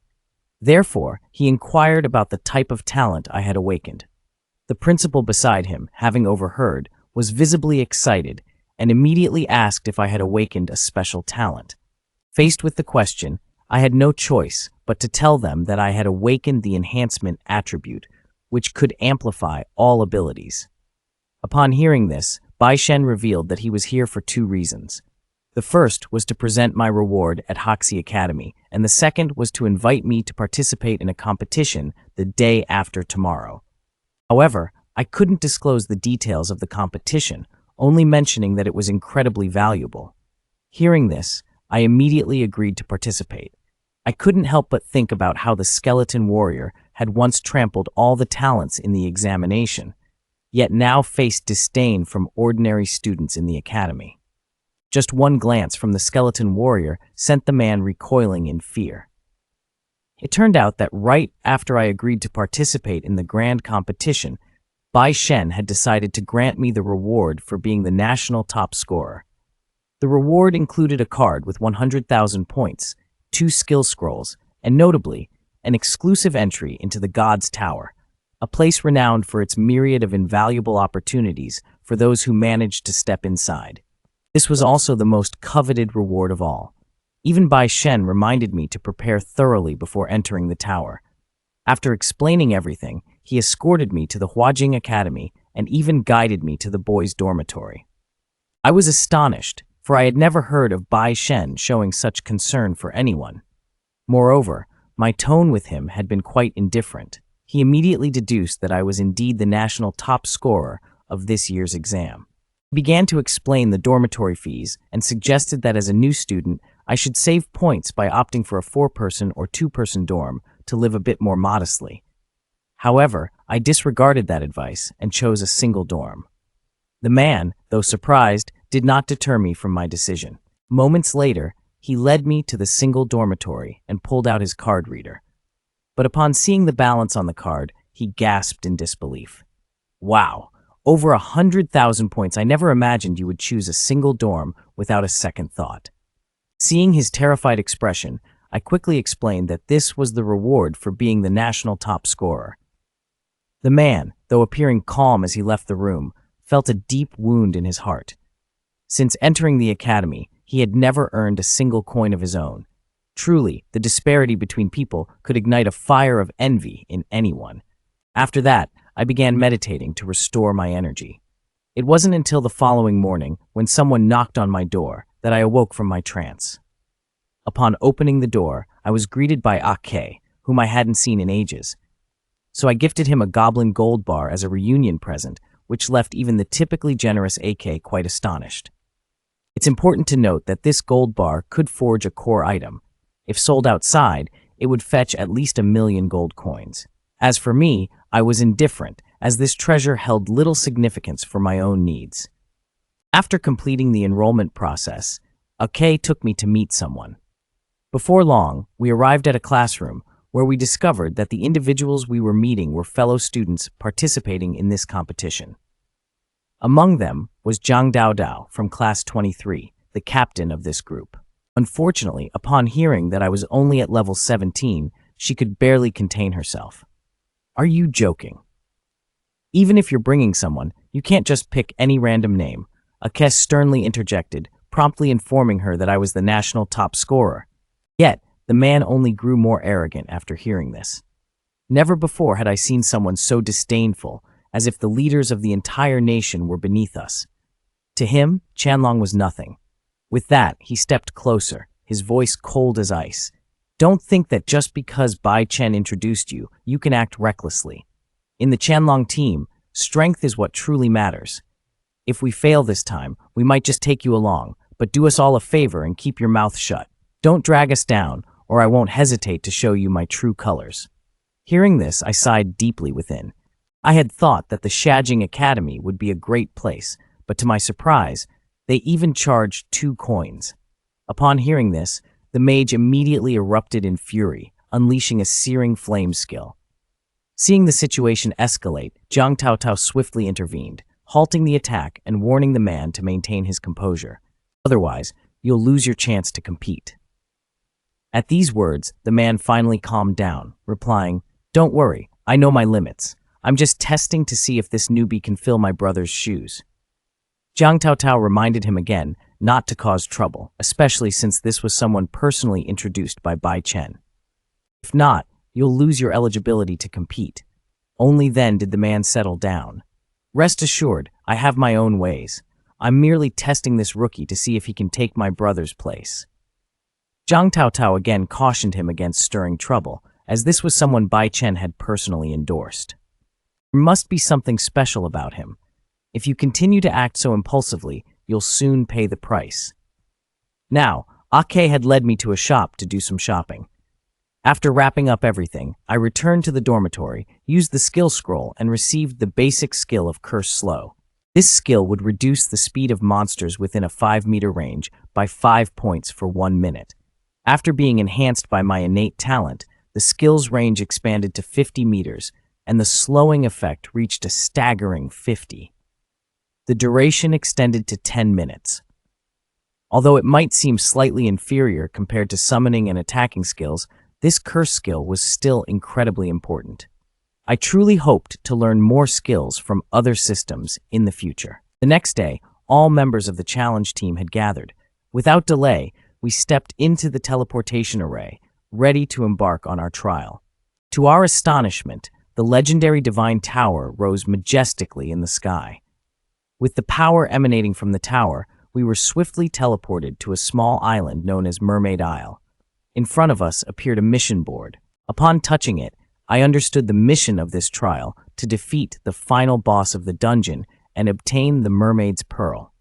Therefore, he inquired about the type of talent I had awakened. The principal beside him, having overheard, was visibly excited and immediately asked if I had awakened a special talent. Faced with the question, I had no choice but to tell them that I had awakened the enhancement attribute, which could amplify all abilities. Upon hearing this, Bai Shen revealed that he was here for 2 reasons. The first was to present my reward at Hoxie Academy, and the second was to invite me to participate in a competition the day after tomorrow. However, I couldn't disclose the details of the competition, only mentioning that it was incredibly valuable. Hearing this, I immediately agreed to participate. I couldn't help but think about how the skeleton warrior had once trampled all the talents in the examination. yet now faced disdain from ordinary students in the academy. Just one glance from the skeleton warrior sent the man recoiling in fear. It turned out that right after I agreed to participate in the grand competition, Bai Shen had decided to grant me the reward for being the national top scorer. The reward included a card with 100,000 points, 2 skill scrolls, and notably, an exclusive entry into the God's Tower, a place renowned for its myriad of invaluable opportunities for those who managed to step inside. This was also the most coveted reward of all. Even Bai Shen reminded me to prepare thoroughly before entering the tower. After explaining everything, he escorted me to the Huajing Academy and even guided me to the boys' dormitory. I was astonished, for I had never heard of Bai Shen showing such concern for anyone. Moreover, my tone with him had been quite indifferent. He immediately deduced that I was indeed the national top scorer of this year's exam. He began to explain the dormitory fees and suggested that as a new student, I should save points by opting for a 4-person or 2-person dorm to live a bit more modestly. However, I disregarded that advice and chose a single dorm. The man, though surprised, did not deter me from my decision. Moments later, he led me to the single dormitory and pulled out his card reader. But upon seeing the balance on the card, he gasped in disbelief. Wow, over 100,000 points. I never imagined you would choose a single dorm without a second thought. Seeing his terrified expression, I quickly explained that this was the reward for being the national top scorer. The man, though appearing calm as he left the room, felt a deep wound in his heart. Since entering the academy, he had never earned a single coin of his own. Truly, the disparity between people could ignite a fire of envy in anyone. After that, I began meditating to restore my energy. It wasn't until the following morning, when someone knocked on my door, that I awoke from my trance. Upon opening the door, I was greeted by Ake, whom I hadn't seen in ages. So I gifted him a goblin gold bar as a reunion present, which left even the typically generous Ake quite astonished. It's important to note that this gold bar could forge a core item. If sold outside, it would fetch at least 1,000,000 gold coins. As for me, I was indifferent, as this treasure held little significance for my own needs. After completing the enrollment process, Ake took me to meet someone. Before long, we arrived at a classroom where we discovered that the individuals we were meeting were fellow students participating in this competition. Among them was Zhang Dao from class 23, the captain of this group. Unfortunately, upon hearing that I was only at level 17, she could barely contain herself. Are you joking? Even if you're bringing someone, you can't just pick any random name. Akes sternly interjected, promptly informing her that I was the national top scorer. Yet, the man only grew more arrogant after hearing this. Never before had I seen someone so disdainful, as if the leaders of the entire nation were beneath us. To him, Chanlong was nothing. With that, he stepped closer, his voice cold as ice. Don't think that just because Bai Chen introduced you, you can act recklessly. In the Chanlong team, strength is what truly matters. If we fail this time, we might just take you along, but do us all a favor and keep your mouth shut. Don't drag us down, or I won't hesitate to show you my true colors. Hearing this, I sighed deeply within. I had thought that the Shajing Academy would be a great place, but to my surprise, they even charged 2 coins. Upon hearing this, the mage immediately erupted in fury, unleashing a searing flame skill. Seeing the situation escalate, Zhang Taotao swiftly intervened, halting the attack and warning the man to maintain his composure. Otherwise, you'll lose your chance to compete. At these words, the man finally calmed down, replying, "Don't worry, I know my limits. I'm just testing to see if this newbie can fill my brother's shoes." Zhang Taotao reminded him again not to cause trouble, especially since this was someone personally introduced by Bai Chen. If not, you'll lose your eligibility to compete. Only then did the man settle down. Rest assured, I have my own ways. I'm merely testing this rookie to see if he can take my brother's place. Zhang Taotao again cautioned him against stirring trouble, as this was someone Bai Chen had personally endorsed. There must be something special about him. If you continue to act so impulsively, you'll soon pay the price. Now, Ake had led me to a shop to do some shopping. After wrapping up everything, I returned to the dormitory, used the skill scroll, and received the basic skill of Curse Slow. This skill would reduce the speed of monsters within a 5-meter range by 5 points for 1 minute. After being enhanced by my innate talent, the skill's range expanded to 50 meters, and the slowing effect reached a staggering 50. The duration extended to 10 minutes. Although it might seem slightly inferior compared to summoning and attacking skills, this curse skill was still incredibly important. I truly hoped to learn more skills from other systems in the future. The next day, all members of the challenge team had gathered. Without delay, we stepped into the teleportation array, ready to embark on our trial. To our astonishment, the legendary Divine Tower rose majestically in the sky. With the power emanating from the tower, we were swiftly teleported to a small island known as Mermaid Isle. In front of us appeared a mission board. Upon touching it, I understood the mission of this trial: to defeat the final boss of the dungeon and obtain the Mermaid's Pearl.